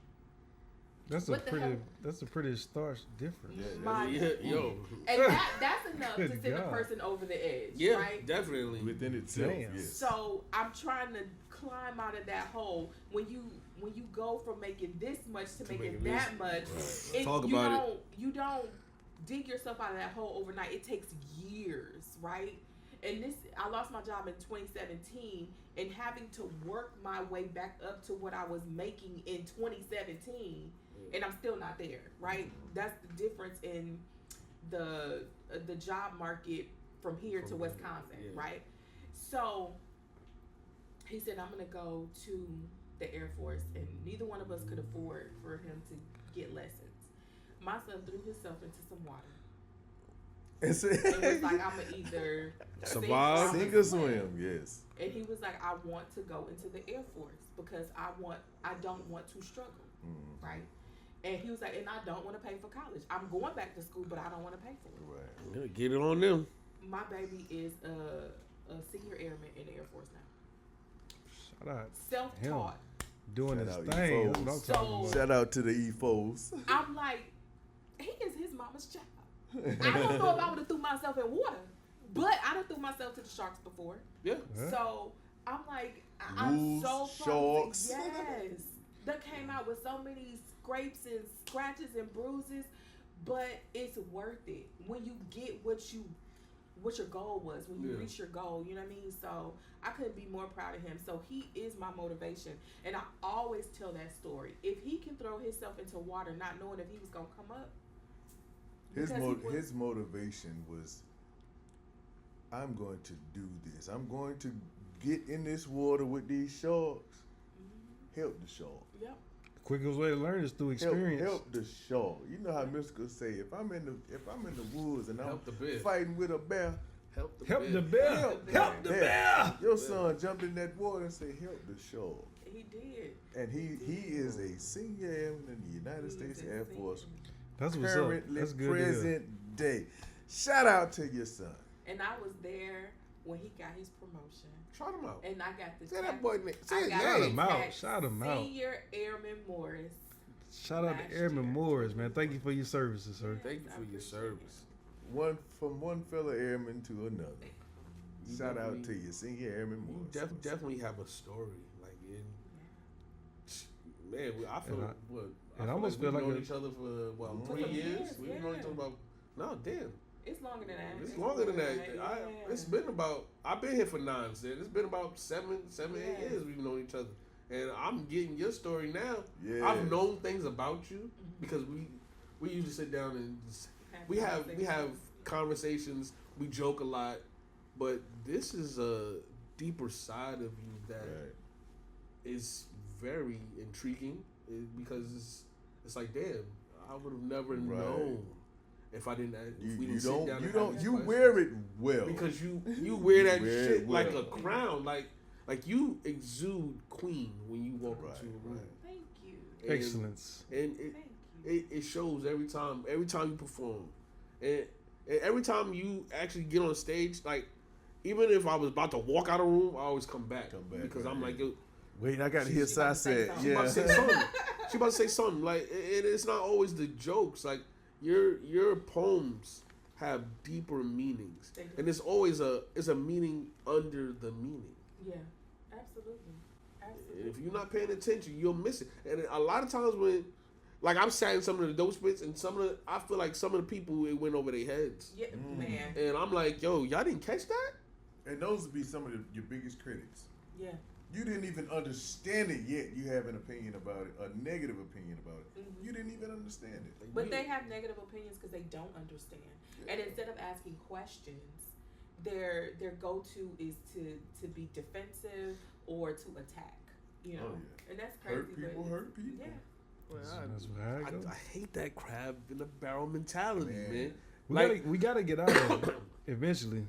D: That's
C: What the hell?
D: that's a pretty stark difference.
C: My-
B: Yo.
C: And that's enough to
D: Good
C: send a
D: God.
C: person over the edge,
B: Yeah,
C: right?
B: definitely.
A: Within itself,
D: Damn.
A: yes.
C: So I'm trying to climb out of that hole. When you go from making this much to making
B: making
C: that much,
B: Talk about it.
C: You don't dig yourself out of that hole overnight. It takes years, right? And I lost my job in 2017, and having to work my way back up to what I was making in 2017, and I'm still not there, right? That's the difference in the job market from here to Wisconsin, right? So he said, I'm gonna go to the Air Force, and neither one of us could afford for him to get lessons. My son threw himself into some water. It was like, I'm gonna either
B: survive,
A: sink or swim. Yes.
C: And he was like, I want to go into the Air Force because I don't want to struggle, right? And he was like, and I don't want to pay for college. I'm going back to school, but I don't want to pay for it.
A: Right.
B: Yeah, get it on them.
C: My baby is a senior airman in the Air Force now.
D: Shout out.
C: Self-taught.
D: Doing
A: Shout
D: his
A: out
D: thing.
A: E4s.
D: That's what I'm talking about.
A: Shout out to the E4s.
C: I'm like, he is his mama's child. I don't know if I would have threw myself in water, but I done threw myself to the sharks before.
B: Yeah.
C: So I'm like, I'm so
A: sharks.
C: Yes. That came out with so many scrapes and scratches and bruises, but it's worth it when you get what your goal was, when you reach your goal, you know what I mean? So I couldn't be more proud of him. So he is my motivation. And I always tell that story. If he can throw himself into water not knowing if he was going to come up.
A: His motivation was, I'm going to do this. I'm going to get in this water with these sharks. Help the shark.
C: Yep.
D: Quickest way to learn is through experience.
A: Help the shark. You know how mystical say, if I'm in the woods and I'm
B: the
A: fighting with a bear,
B: help the
D: bear.
A: help the bear. Your son jumped in that water and said, help the shark.
C: He did.
A: And he is a senior airman in the United States Air Force.
D: That's what's
A: currently
D: up. That's good.
A: Present day. Shout out to your son.
C: And I was there when he got his promotion.
B: Shout him out.
C: And I got the
B: Say that boy name. Say his
D: Shout
B: name.
D: him out. Shout him out.
C: Senior Airman Morris.
D: Shout out to Airman Morris, man. Thank you for your services, sir.
B: Thank you for your service.
A: From one fellow airman to another. Shout out to you, Senior Airman Morris.
B: Definitely have a story. Like, man, I feel
D: I almost feel like
B: we've known each other for 3 years. We've known each other about damn.
C: It's longer than that.
B: It's longer than that.
C: Yeah.
B: It's been about. I've been here for 9 cents. It's been about 8 years we've known each other, and I'm getting your story now.
A: Yeah.
B: I've known things about you because we usually sit down and we have conversations. We joke a lot, but this is a deeper side of you that is very intriguing because it's like, damn, I would have never known if I didn't. If we didn't sit down
A: you wear it well
B: because you wear that shit like a crown, like you exude queen when you walk into a room.
C: Thank you.
B: And,
D: Excellence.
B: And it shows every time you perform, and every time you actually get on stage. Like, even if I was about to walk out of the room, I always come back because I'm like, yo,
A: wait, I got to hear Sai said.
B: She about to say something. She about to say something. Like, and it's not always the jokes. Like, your poems have deeper meanings, and it's always a meaning under the meaning.
C: Yeah, absolutely.
B: And if you're not paying attention, you'll miss it. And a lot of times when, like, I'm saying some of the dope spits, and I feel like some of the people, it went over their heads.
C: Yeah, man.
B: And I'm like, yo, y'all didn't catch that?
A: And those would be some of your biggest critics.
C: Yeah.
A: You didn't even understand it yet. You have an opinion about it, a negative opinion about it. You didn't even understand it.
C: But they have negative opinions because they don't understand. Yeah. And instead of asking questions, their go-to is to be defensive or to attack. You know, and that's crazy.
A: Hurt people.
C: Yeah.
B: Well,
D: That's where I go.
B: I hate that crab in the barrel mentality, man.
D: We gotta get out of it eventually.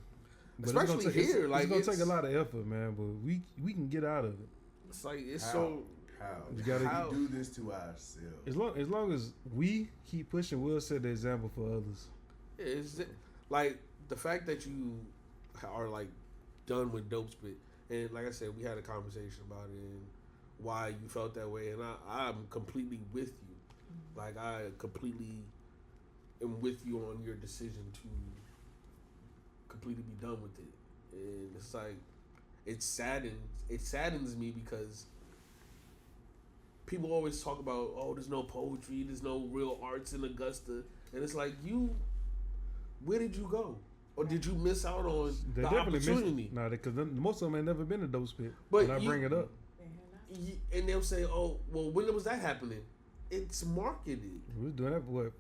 D: But
B: especially here,
D: it's gonna take a lot of effort, man. But we can get out of it.
B: It's like
A: How
D: we gotta
A: do this to ourselves.
D: As long as we keep pushing, we'll set the example for others.
B: It's like the fact that you are like done with dope spit, and like I said, we had a conversation about it and why you felt that way, and I'm completely with you. Like, I completely am with you on your decision to completely be done with it. And it's like, it saddens me because people always talk about, oh, there's no poetry, there's no real arts in Augusta, and it's like, where did you go? Or did you miss out on the opportunity?
D: No, because most of them ain't never been a dope spit.
B: But
D: when I bring it up,
B: and they'll say, "Oh, well, when was that happening?" It's marketed.
D: We was doing that for what?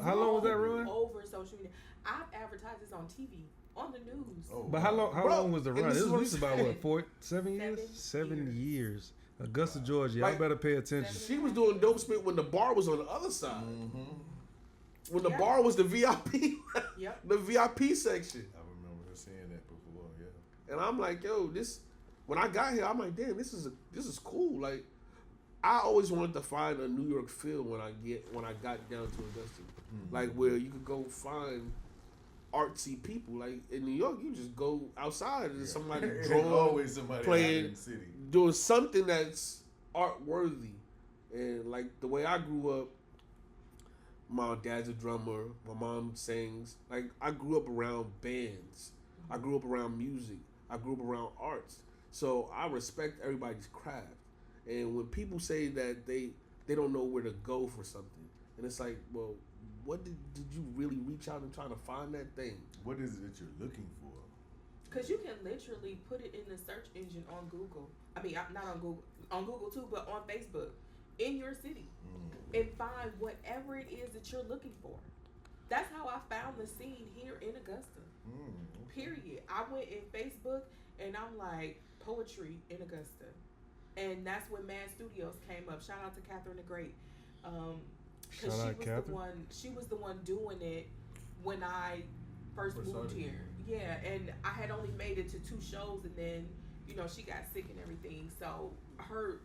C: How
D: long was that run?
C: Over social media. I've advertised this on TV. on the news.
A: Oh,
D: But how long was the
B: and
D: run?
B: this
D: It
B: is what
D: was
B: I'm
D: about
B: saying.
D: what, 7 years? 7 years. Augusta, Georgia. Y'all
B: Like-
D: better pay attention.
B: She was doing dope spit when the bar was on the other side. When the
C: Yeah.
B: bar was the VIP,
C: Yep.
B: the VIP section.
A: I remember her saying that before. Yeah.
B: And I'm like, yo, this. When I got here, I'm like, damn, this is cool. Like, I always wanted to find a New York feel when I got down to Augusta, like where you could go find artsy people. Like in New York, you just go outside and somebody
A: There's
B: drawing,
A: always somebody
B: playing,
A: out in the city.
B: doing something that's art worthy. And like the way I grew up, my dad's a drummer, my mom sings. Like I grew up around bands. I grew up around music. I grew up around arts. So I respect everybody's craft. And when people say that they don't know where to go for something, and it's like, well, what did you really reach out and try to find that thing?
A: What is it that you're looking for?
C: Because you can literally put it in the search engine on Google. I mean, not on Google too, but on Facebook, in your city, and find whatever it is that you're looking for. That's how I found the scene here in Augusta. Period. I went in Facebook and I'm like, poetry in Augusta. And that's when Mad Studios came up. Shout out to Catherine the Great. Because she was the one doing it when I first moved here. Yeah, and I had only made it to 2 shows, and then she got sick and everything. So her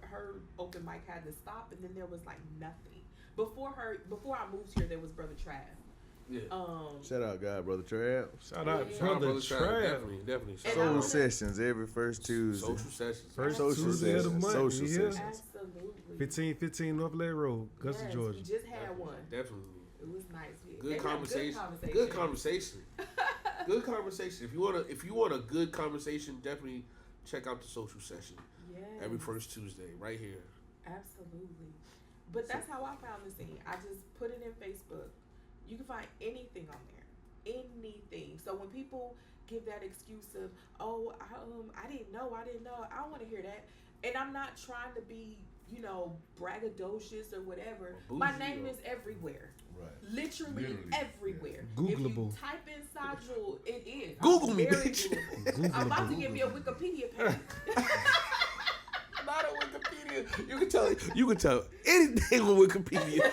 C: open mic had to stop, and then there was like nothing. Before I moved here, there was Brother Trav.
B: Yeah.
A: Shout out, God, Brother Trav.
D: Shout out,
C: Yeah.
D: Brother
B: Trav.
D: Trav.
B: Definitely.
C: And
A: Soul sessions every first Tuesday.
B: Social sessions.
D: First
A: Social
D: Tuesday of the
A: sessions.
D: month.
A: Social
D: we here.
A: sessions.
C: Absolutely.
D: 1515 North Lake Road, Augusta,
C: Yes,
D: Georgia.
C: We just had one.
B: Definitely.
C: It was nice.
B: Good
C: They
B: conversation.
C: had
B: Good conversation. Good conversation. If you want a good conversation, definitely check out the social session.
C: Yes.
B: Every first Tuesday, right here.
C: Absolutely. But that's how I found the scene. I just put it in Facebook. You can find anything on there. Anything. So when people give that excuse of, oh, I didn't know, I don't want to hear that. And I'm not trying to be, braggadocious or whatever.
B: Bougie
C: My name
B: or-
C: is everywhere.
A: Right.
C: Literally everywhere.
D: Googleable.
C: If you type in Jules, it is.
B: Google
C: I'm
B: me,
C: very
B: bitch.
C: Googleable. I'm about to give me a Wikipedia page.
B: Not on Wikipedia. You can tell anything on Wikipedia.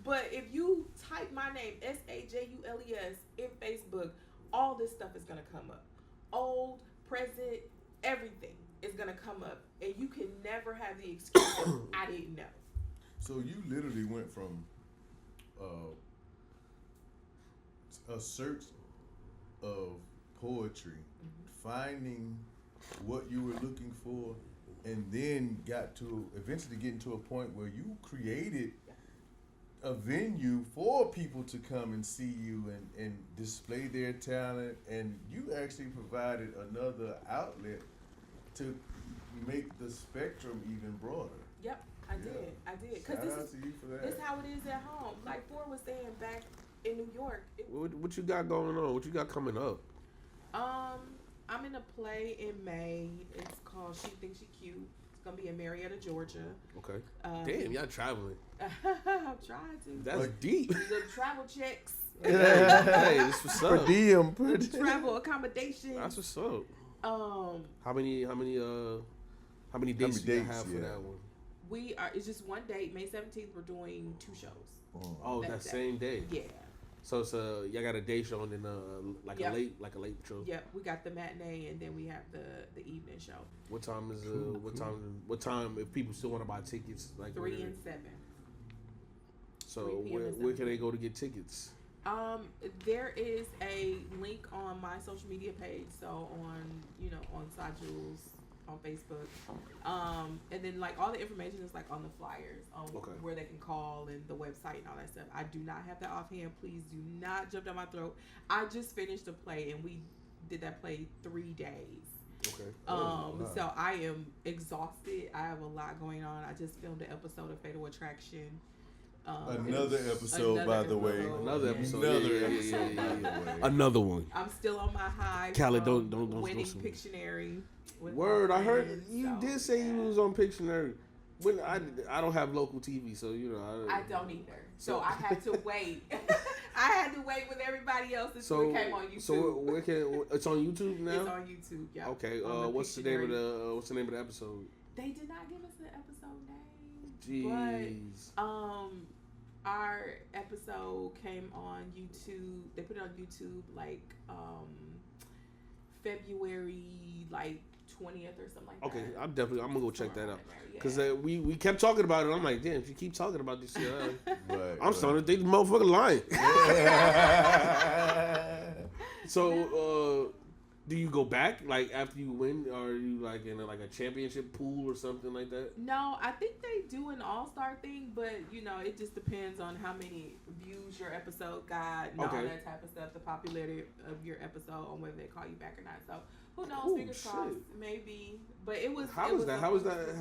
C: But if you type my name, SAJULES, in Facebook, all this stuff is going to come up. Old, present, everything is going to come up. And you can never have the excuse of, I didn't know.
A: So you literally went from a search of poetry, finding what you were looking for, and then eventually getting to a point where you created a venue for people to come and see you and display their talent, and you actually provided another outlet to make the spectrum even broader.
C: Yep, I did.
A: Shout
C: Because
A: out to you for that.
C: this is how it is at home. Like Ford was saying back in New York.
B: What you got going on? What you got coming up?
C: I'm in a play in May. It's called She Thinks She Cute. It's gonna be in Marietta, Georgia.
B: Okay. Damn, y'all traveling.
C: I'm trying to.
B: That's deep.
C: The travel checks,
B: Hey, that's what's
A: Per
B: up.
A: diem.
C: travel accommodations.
B: That's what's up. How many days
A: dates,
B: do you have for
A: yeah.
B: that one?
C: It's just one date. May 17th, we're doing 2 shows.
B: Oh, that same day.
C: Yeah.
B: So it's y'all got a day show and then like
C: Yep.
B: a late show.
C: Yep, we got the matinee and then we have the evening show.
B: What time is what time if people still want to buy tickets? Like
C: 3 and 7.
B: So
C: 3 p.m. and
B: where
C: 7
B: can they go to get tickets?
C: There is a link on my social media page, so on Side Jules on Facebook, and then like all the information is like on the flyers on where they can call and the website and all that stuff. I do not have that offhand. Please do not jump down my throat. I just finished a play and we did that play 3 days.
B: Okay.
C: So I am exhausted. I have a lot going on. I just filmed an episode of Fatal Attraction.
A: Another episode, by the way.
B: Another episode.
A: Yeah.
B: Another one.
C: I'm still on my high.
B: Khaled,
C: from
B: don't
C: winning
B: swing.
C: Pictionary. with
B: Word,
C: my
B: I heard
C: friends,
B: you
C: so,
B: did say you
C: yeah.
B: was on Pictionary. When I don't have local TV, so
C: I don't either. So I had to wait. I had to wait with everybody else until it came on YouTube.
B: So it's on YouTube now?
C: It's on YouTube, yeah.
B: Okay, what's the name of the episode?
C: They did not give us the episode name.
B: Jeez.
C: But our episode came on YouTube. They put it on YouTube like February 20th or something like that.
B: Okay, I'm gonna go check that out because
C: Yeah.
B: we kept talking about it. I'm like, damn, if you keep talking about this shit, I'm
A: Right.
B: starting to think the motherfucker lying. So, do you go back after you win, or are you in a championship pool or something like that?
C: No, I think they do an all-star thing, but it just depends on how many views your episode got and all that type of stuff, the popularity of your episode, on whether they call you back or not. So who knows?
B: Oh,
C: Fingers crossed, maybe. But it was.
B: How was that
A: Yeah,
B: how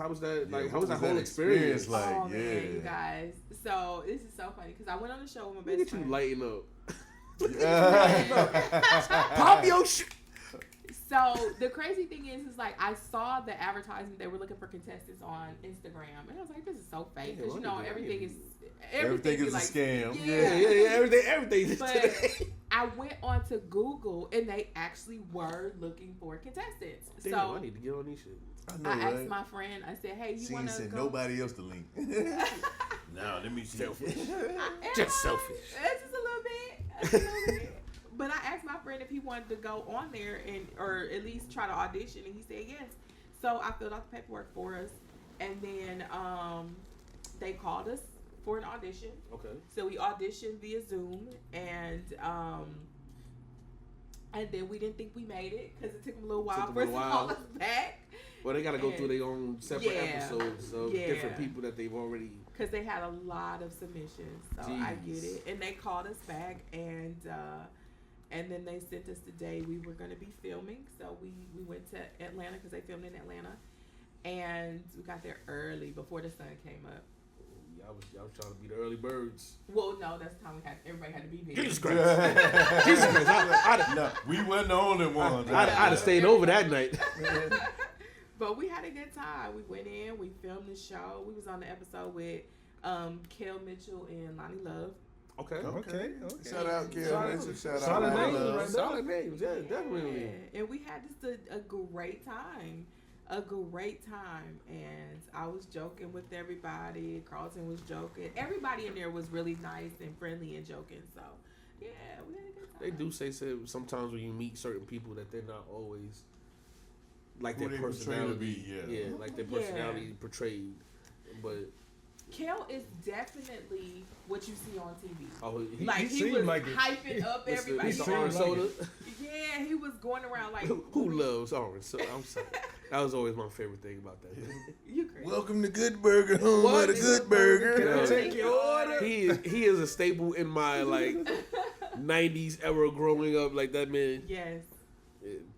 B: was that
A: what
B: whole experience?
A: like?
C: Oh
A: Yeah.
C: man, you guys. So this is so funny because I went on the show with my
B: Look
C: best
B: at you
C: friend.
B: lighting up.
A: Yeah.
B: Pop your shit.
C: So the crazy thing is I saw the advertisement, they were looking for contestants on Instagram, and I was like, this is so fake because everything is
A: a scam.
B: Yeah, everything.
C: But I went on to Google and they actually were looking for contestants.
B: Damn,
C: So
B: I need to get on these shit.
A: I
C: I
A: know,
C: asked
A: right?
C: my friend, I said, hey, you
A: She
C: want
A: ain't
C: to
A: sent
C: go?
A: nobody else the link. Now let me see.
B: Just selfish.
C: It's just a little bit. But I asked my friend if he wanted to go on there or at least try to audition, and he said yes. So I filled out the paperwork for us, and then they called us for an audition.
B: Okay.
C: So we auditioned via Zoom, and then we didn't think we made it because it took them a little while for us to call us back.
B: Well, they got to go through their own separate
C: Yeah.
B: episodes of
C: Yeah.
B: different people that they've already.
C: Because they had a lot of submissions, so I get it. And they called us back, and then they sent us the day we were going to be filming. So we went to Atlanta because they filmed in Atlanta, and we got there early before the sun came up.
B: Y'all was trying to be the early birds.
C: Well, no, that's the time everybody had to be there.
B: Jesus Christ. Jesus Christ.
A: No, we wasn't the only ones.
B: I'd have stayed over that night.
C: But we had a good time. We went in, we filmed the show. We was on the episode with Kel Mitchell and Lonnie Love.
B: Okay.
A: Shout out, Kill. Shout
D: Solid
A: out.
D: names
A: Love.
D: right there.
B: Solid names, yeah, definitely.
C: Yeah. And we had just a great time. A great time. And I was joking with everybody. Carlton was joking. Everybody in there was really nice and friendly and joking. So, yeah, we had a good time.
B: They do say sometimes when you meet certain people that they're not always like
A: Who
B: their
A: they portray to
B: personality.
A: be, yeah.
B: Like their personality portrayed. But
C: Kel is definitely what you see on TV.
B: he
C: Like he
D: seemed
C: was
D: like it.
C: hyping up everybody.
B: He's the
D: seemed
B: orange
D: like
B: soda.
C: Yeah, he was going around like
B: Who loves orange soda? I'm sorry. That was always my favorite thing about that.
C: You crazy.
A: Welcome to Good Burger, home
B: What?
A: with a good burger.
B: Can I
D: take your order?
B: He is a staple in my 90s era growing up. Like that man.
C: Yes.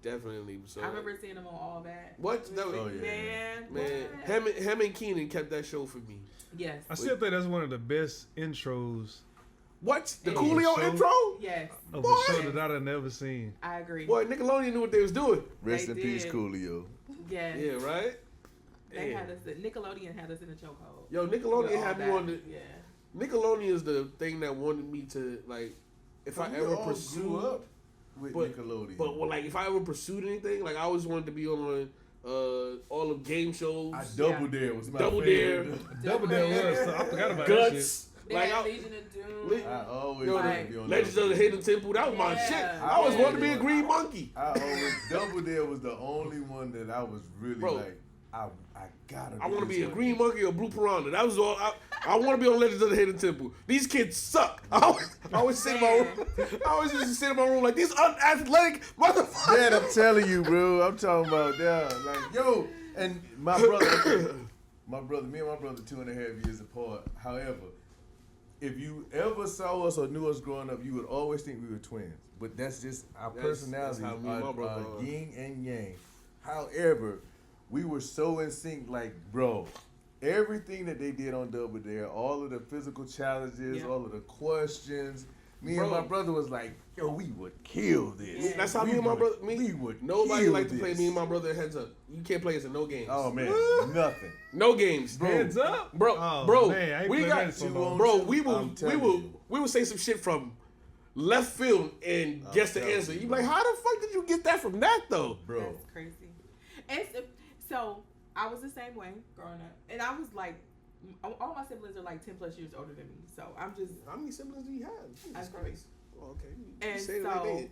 B: Definitely. So
C: I remember seeing him on All That.
B: What? That was,
A: Oh, yeah.
B: man,
C: what?
B: him and Keenan kept that show for me.
C: Yes.
D: I still think that's one of the best intros
B: What? The
C: Hey.
B: Coolio
D: Show.
B: intro?
C: Yes.
D: of
B: Boy.
D: a show that I've never seen.
C: I agree.
B: Boy, Nickelodeon knew what they was doing.
A: Rest
C: They
A: in peace,
C: did.
A: Coolio.
C: Yes.
B: Yeah, right?
C: They
B: Damn.
C: had us. Nickelodeon had us in a chokehold.
B: Yo,
C: With
B: Nickelodeon
C: All
B: had me
C: That.
B: on the...
C: Yeah.
B: Nickelodeon is the thing that wanted me to, if I
A: We
B: ever
A: all
B: pursue...
A: grew up with
B: But-
A: Nickelodeon.
B: But if I ever pursued anything, I always wanted to be on all of game shows.
A: Double Dare was my
B: Double
A: favorite.
D: Double Dare was. So I forgot about that shit.
B: Guts.
C: They had Legion of Doom.
A: I always
B: Yo,
A: wanted to be on
B: Legends
A: Double
B: of the
A: Dare.
B: Hidden Temple, that was my
C: Yeah.
B: shit. I always wanted to be a green monkey.
A: Double Dare was the only one that I was really
B: Bro.
A: I gotta.
B: I want to
A: do
B: be a
A: this
B: green
A: one.
B: monkey or blue piranha. That was all. I want to be on Legends of the Hidden Temple. These kids suck. I always sit in my room. I always used to sit in my room like these unathletic motherfuckers.
A: Man, I'm telling you, bro. I'm talking about that. Like, yo, and my brother, me and my brother 2.5 years apart. However, if you ever saw us or knew us growing up, you would always think we were twins. But that's just our personalities
B: how me and my brother
A: are
B: are.
A: yin and yang. However, we were so in sync, like, bro, everything that they did on Double Dare, all of the physical challenges,
C: Yeah.
A: all of the questions, me
B: Bro.
A: and my brother was like, yo, we would kill this.
C: Yeah.
B: That's how
A: We
B: me and my
A: would-
B: brother. Me,
A: we would
B: nobody
A: kill
B: like to play
A: this.
B: me and my brother heads up. You can't play us in no games.
A: Oh, man, nothing.
B: No games,
A: Bro.
D: Heads up,
B: bro.
D: Oh,
B: bro,
D: man, I ain't
B: we
D: played
B: got
D: that in so
A: you
D: long.
A: on-
B: bro.
A: I'm telling you.
B: We will say some shit from left field and guess the answer. You like, how the fuck did you get that from that though,
A: bro?
C: That's crazy. And so I was the same way growing up, and I was like, all my siblings are like 10 plus years older than me. So I'm just.
B: How many siblings do you have? Jesus Christ. Oh, okay.
C: And
B: say it
C: so
B: like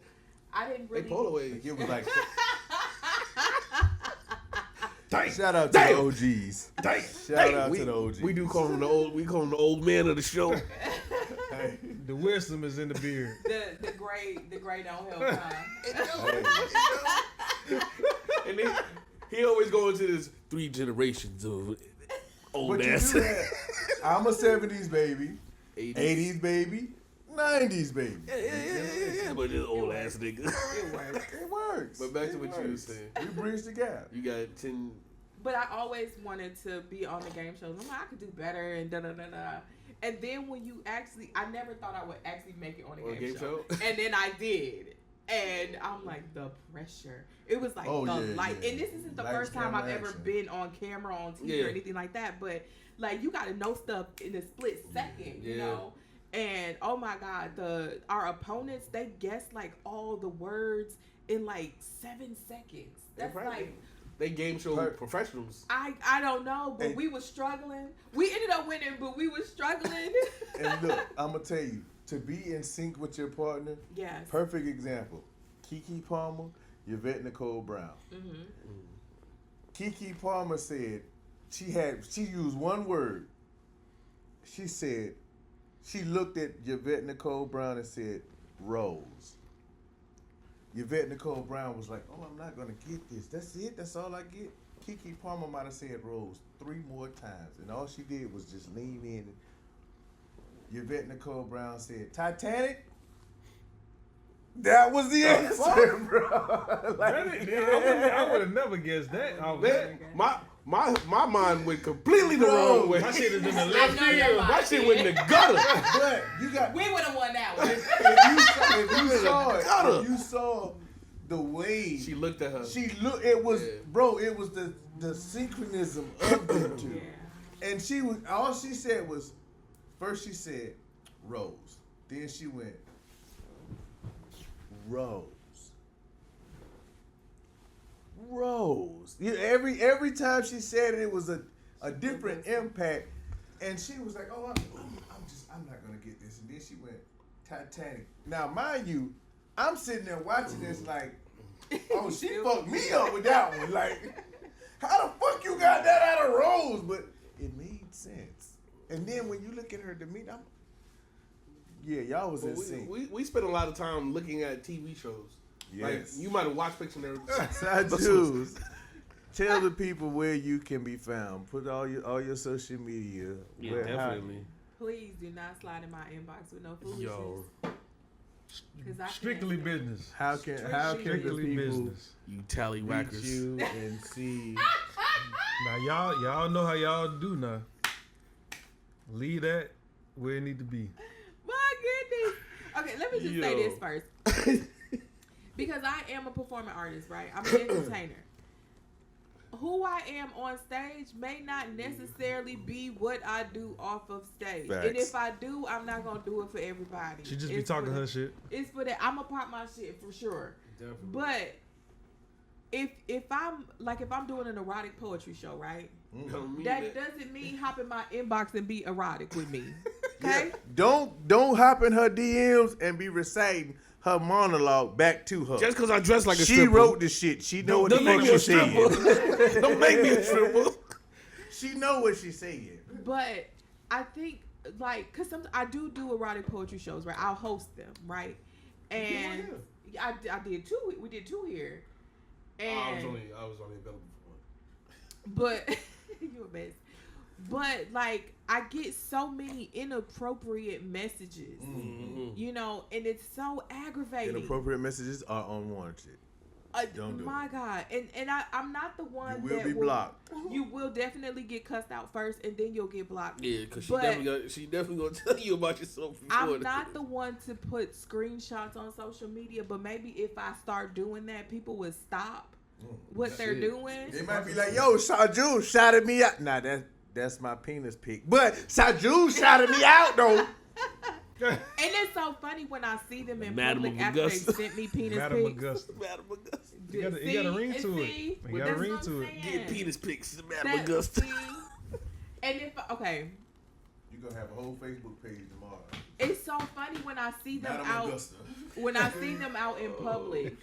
C: I didn't really.
B: they Polaroids.
A: It was like.
B: Dang.
A: Shout out to the OGs.
B: Dang.
A: Shout out to the OGs.
B: We do call him the old. We call him the old man of the show.
A: Hey.
D: The wisdom is in the beard.
C: The gray don't help time.
B: And then he always go into this 3 generations of old
A: But you
B: ass.
A: do that. I'm a 70s baby,
B: 80s.
A: 80s baby, 90s baby.
B: Yeah, but this old ass nigga.
C: It works.
A: It works.
B: But back to
A: It
B: what you were
A: works.
B: saying.
A: We bridge the gap.
B: You got 10.
C: But I always wanted to be on the game shows. I'm like, I could do better and da da da da. And then when you actually, I never thought I would actually make it on a game show. And then I did. And I'm like, the pressure. It was like light.
A: Yeah.
C: And this isn't the
A: Lights,
C: first time I've
A: camera,
C: ever
A: action.
C: been on camera, on TV or anything like that. But like, you got to know stuff in a split second, you know? And oh my God, our opponents, they guessed like all the words in like 7 seconds. That's like.
B: They game show professionals.
C: I don't know, but we was struggling. We ended up winning, but we was struggling.
A: And look, I'm going to tell you, to be in sync with your partner,
C: Yes.
A: perfect example. Keke Palmer, Yvette Nicole Brown.
C: Mm-hmm.
A: Keke Palmer said she used one word. She said, she looked at Yvette Nicole Brown and said, Rose. Yvette Nicole Brown was like, oh, I'm not going to get this. That's it? That's all I get? Keke Palmer might have said Rose 3 more times. And all she did was just lean in. Yvette Nicole Brown said, Titanic? That was the answer, bro.
D: I would have never guessed that.
B: My mind went completely the wrong way.
D: My shit is in the
C: I
D: left
C: know your
D: field.
C: mind.
B: My shit went in the gutter.
A: But you got.
C: We would have won that one.
A: If you saw the way
B: She looked at her.
A: it was bro, it was the synchronism of them two.
C: Yeah.
A: And all she said was, first she said Rose. Then she went Rose. Every time she said it, it was a different impact. And she was like, oh, I'm not gonna get this. And then she went Titanic. Now, mind you, I'm sitting there watching this like, oh, she fucked me up with that one. Like, how the fuck you got that out of Rose? But it made sense. And then when you look at her demeanor, y'all was in sync.
B: We spent a lot of time looking at TV shows.
A: Yes.
B: Like, you might have watched Pictionary.
A: Jules, tell the people where you can be found. Put all your social media.
B: Yeah, definitely.
C: Please do not slide in my inbox with no foolishness.
B: Yo.
C: 'Cause I
D: Strictly
C: can't.
D: business.
A: How can the
D: Strictly
A: people
D: business.
B: You tally
A: reach
B: whackers.
A: you and see?
D: Now y'all know how y'all do now. Leave that where it need to be.
C: My goodness. Okay, let me just say this first. Because I am a performing artist, right? I'm an entertainer. Who I am on stage may not necessarily be what I do off of stage.
A: Facts.
C: And if I do, I'm not going to do it for everybody.
D: She just be talking her shit.
C: It's for that. I'm going to pop my shit for sure.
B: Definitely.
C: But if I'm doing an erotic poetry show, right? That doesn't mean hop in my inbox and be erotic with me. Okay?
A: Don't hop in her DMs and be reciting her monologue back to her.
B: Just because I dress like a
A: she
B: stripper.
A: wrote the shit. She know what the
B: Don't
A: fuck
B: make me
A: she
B: a
A: said.
B: stripper. Don't make me a stripper.
A: She know what she said.
C: But I think, like, because I do erotic poetry shows, right? I'll host them, right? And I did two. We did two here. And
B: I was only available for one.
C: but you a mess. But like, I get so many inappropriate messages, you know, and it's so aggravating.
A: Inappropriate messages are unwarranted. Don't do
C: my
A: it.
C: God, and I'm not the one
A: You will
C: that
A: be blocked.
C: You will definitely get cussed out first, and then you'll get blocked.
B: Yeah, because she
C: But
B: definitely gonna tell you about yourself before.
C: I'm not the one to put screenshots on social media, but maybe if I start doing that, people would stop what they're doing.
A: They might be like, yo, Jules shouted me out. Nah, that's my penis pic. But Jules shouted me out, though.
C: And it's so funny when I see them in
B: Madam
C: public
B: of
C: after
B: Augusta.
C: they sent me penis
D: Madam
C: pics.
D: Augusta.
B: Madam Augusta.
D: You got a ring to it. You got a
C: That's
D: ring
C: what
D: to
C: I'm
D: it.
C: saying.
B: Get penis pics to Madam
C: That-
B: Augusta.
C: see? And if okay,
A: You're gonna have a whole Facebook page tomorrow.
C: it's so funny when I see them
A: Madam
C: out.
A: Augusta.
C: When I see them out in public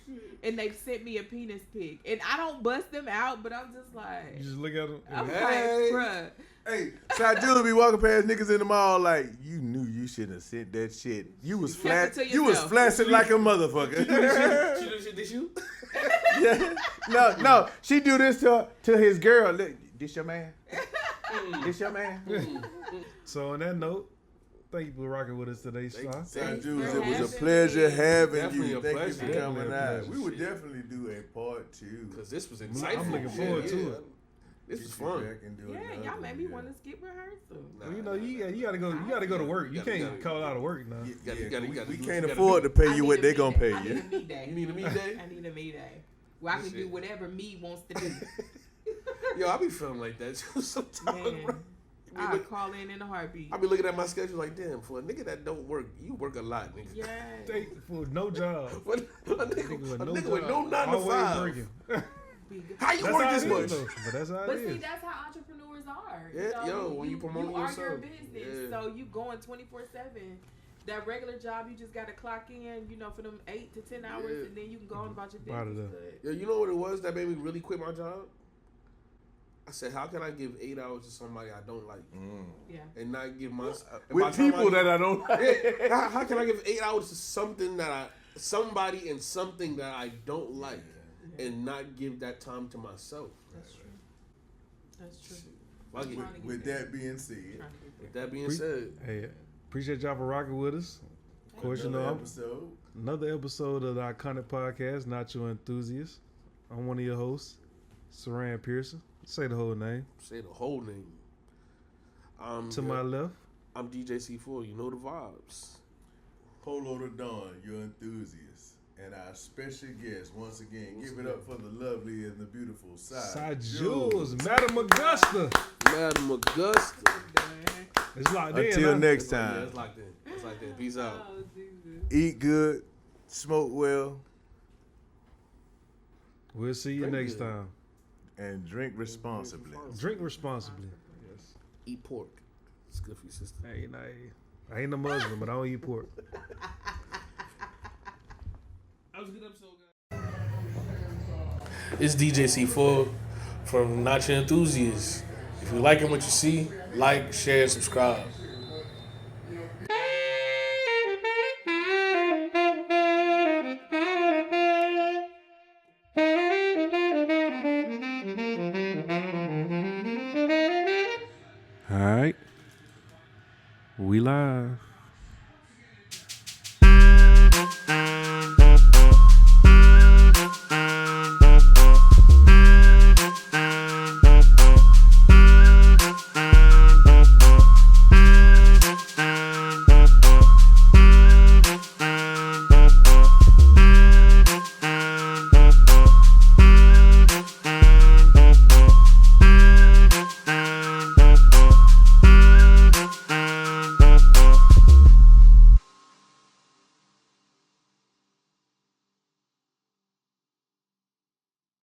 C: and they've sent me a penis pic, and I don't bust them out, but I'm just like,
D: You just look at them.
C: I'm
B: Hey.
C: like, bruh.
A: Hey, so Jules be walking past niggas in the mall like, you knew you shouldn't have sent that shit. You was
C: Kept it
A: flat.
C: to
A: You was
C: yourself.
A: flashing like a motherfucker.
B: She do shit, did you?
A: Yeah. No. She do this to his girl. Look, this your man. This your man.
D: So on that note, thank you for rocking with us today, Sean.
A: Son
C: for
A: Jules, it was a
C: having
A: pleasure
C: me.
A: having
B: Definitely
A: you.
B: a
A: Thank you
B: pleasure.
A: for coming
D: Definitely a
A: out.
D: pleasure.
A: We would definitely do a part 2.
B: Because this was insightful.
D: I'm looking forward to it.
B: This was fun.
C: Yeah, y'all made me want to skip rehearsal.
D: Well, you know, you gotta go to work. You can't call out of work now.
A: We can't afford to pay you what they gonna pay
C: I need
A: you.
C: a me day.
B: You need a me day?
C: I need a me day. Where I can do whatever me wants to do.
B: Yo, I be feeling like that too sometimes.
C: Man,
B: bro.
C: I'll call in a heartbeat.
B: I be looking at my schedule like, damn, for a nigga that don't work, you work a lot, nigga.
C: Yeah.
D: Take for no job.
B: For a nigga with no 9 to
D: Always
B: 5.
D: working.
B: How you
D: That's
B: work
D: how
B: this
D: it
B: much?
D: is, though. But that's how
C: But
D: it
C: see,
D: is.
C: that's how entrepreneurs are.
B: Yeah, yo, when you promote
C: you are your
B: yourself.
C: business,
B: Yeah.
C: so you going 24/7. That regular job, you just got to clock in, for them 8 to 10 hours,
B: Yeah.
C: and then you can go on about your
D: Out of
C: business.
B: Yo, you know what it was that made me really quit my job? I said, how can I give 8 hours to somebody I don't like
C: Yeah.
B: and not give my
A: With people that I don't
B: yeah, how can I give 8 hours to something somebody and something that I don't like and not give that time to myself?
C: That's true. That's true.
B: Well, I get-
A: With that being said,
B: with that being said,
D: Hey, appreciate y'all for rocking with us. Of course,
A: another episode.
D: another episode of the iconic podcast, Not Your Enthusiast. I'm one of your hosts, Saran Pearson. Say the whole name.
B: say the whole name.
D: To my left,
B: I'm DJ C4. You know the vibes.
A: Polo the Dawn, your enthusiast. And our special guest, once again, give it up for the lovely and the beautiful Side
D: Jules, Madam Augusta.
B: Madam Augusta.
D: It's locked in.
A: Until
D: huh?
A: next
B: Yeah,
A: time,
B: it's like that. It's like that. Peace out.
C: Oh, Jesus.
A: eat good, smoke well,
D: We'll see you
B: Drink
D: next
B: good.
D: time.
A: and drink responsibly.
D: Drink responsibly. Yes.
B: Eat pork. It's good for your sister.
D: Hey, nah, I ain't a Muslim, but I don't eat pork.
B: That was a good episode, guys. It's DJ C4 from Not Your Enthusiast. If you liking what you see, like, share, subscribe.
D: All right. We live.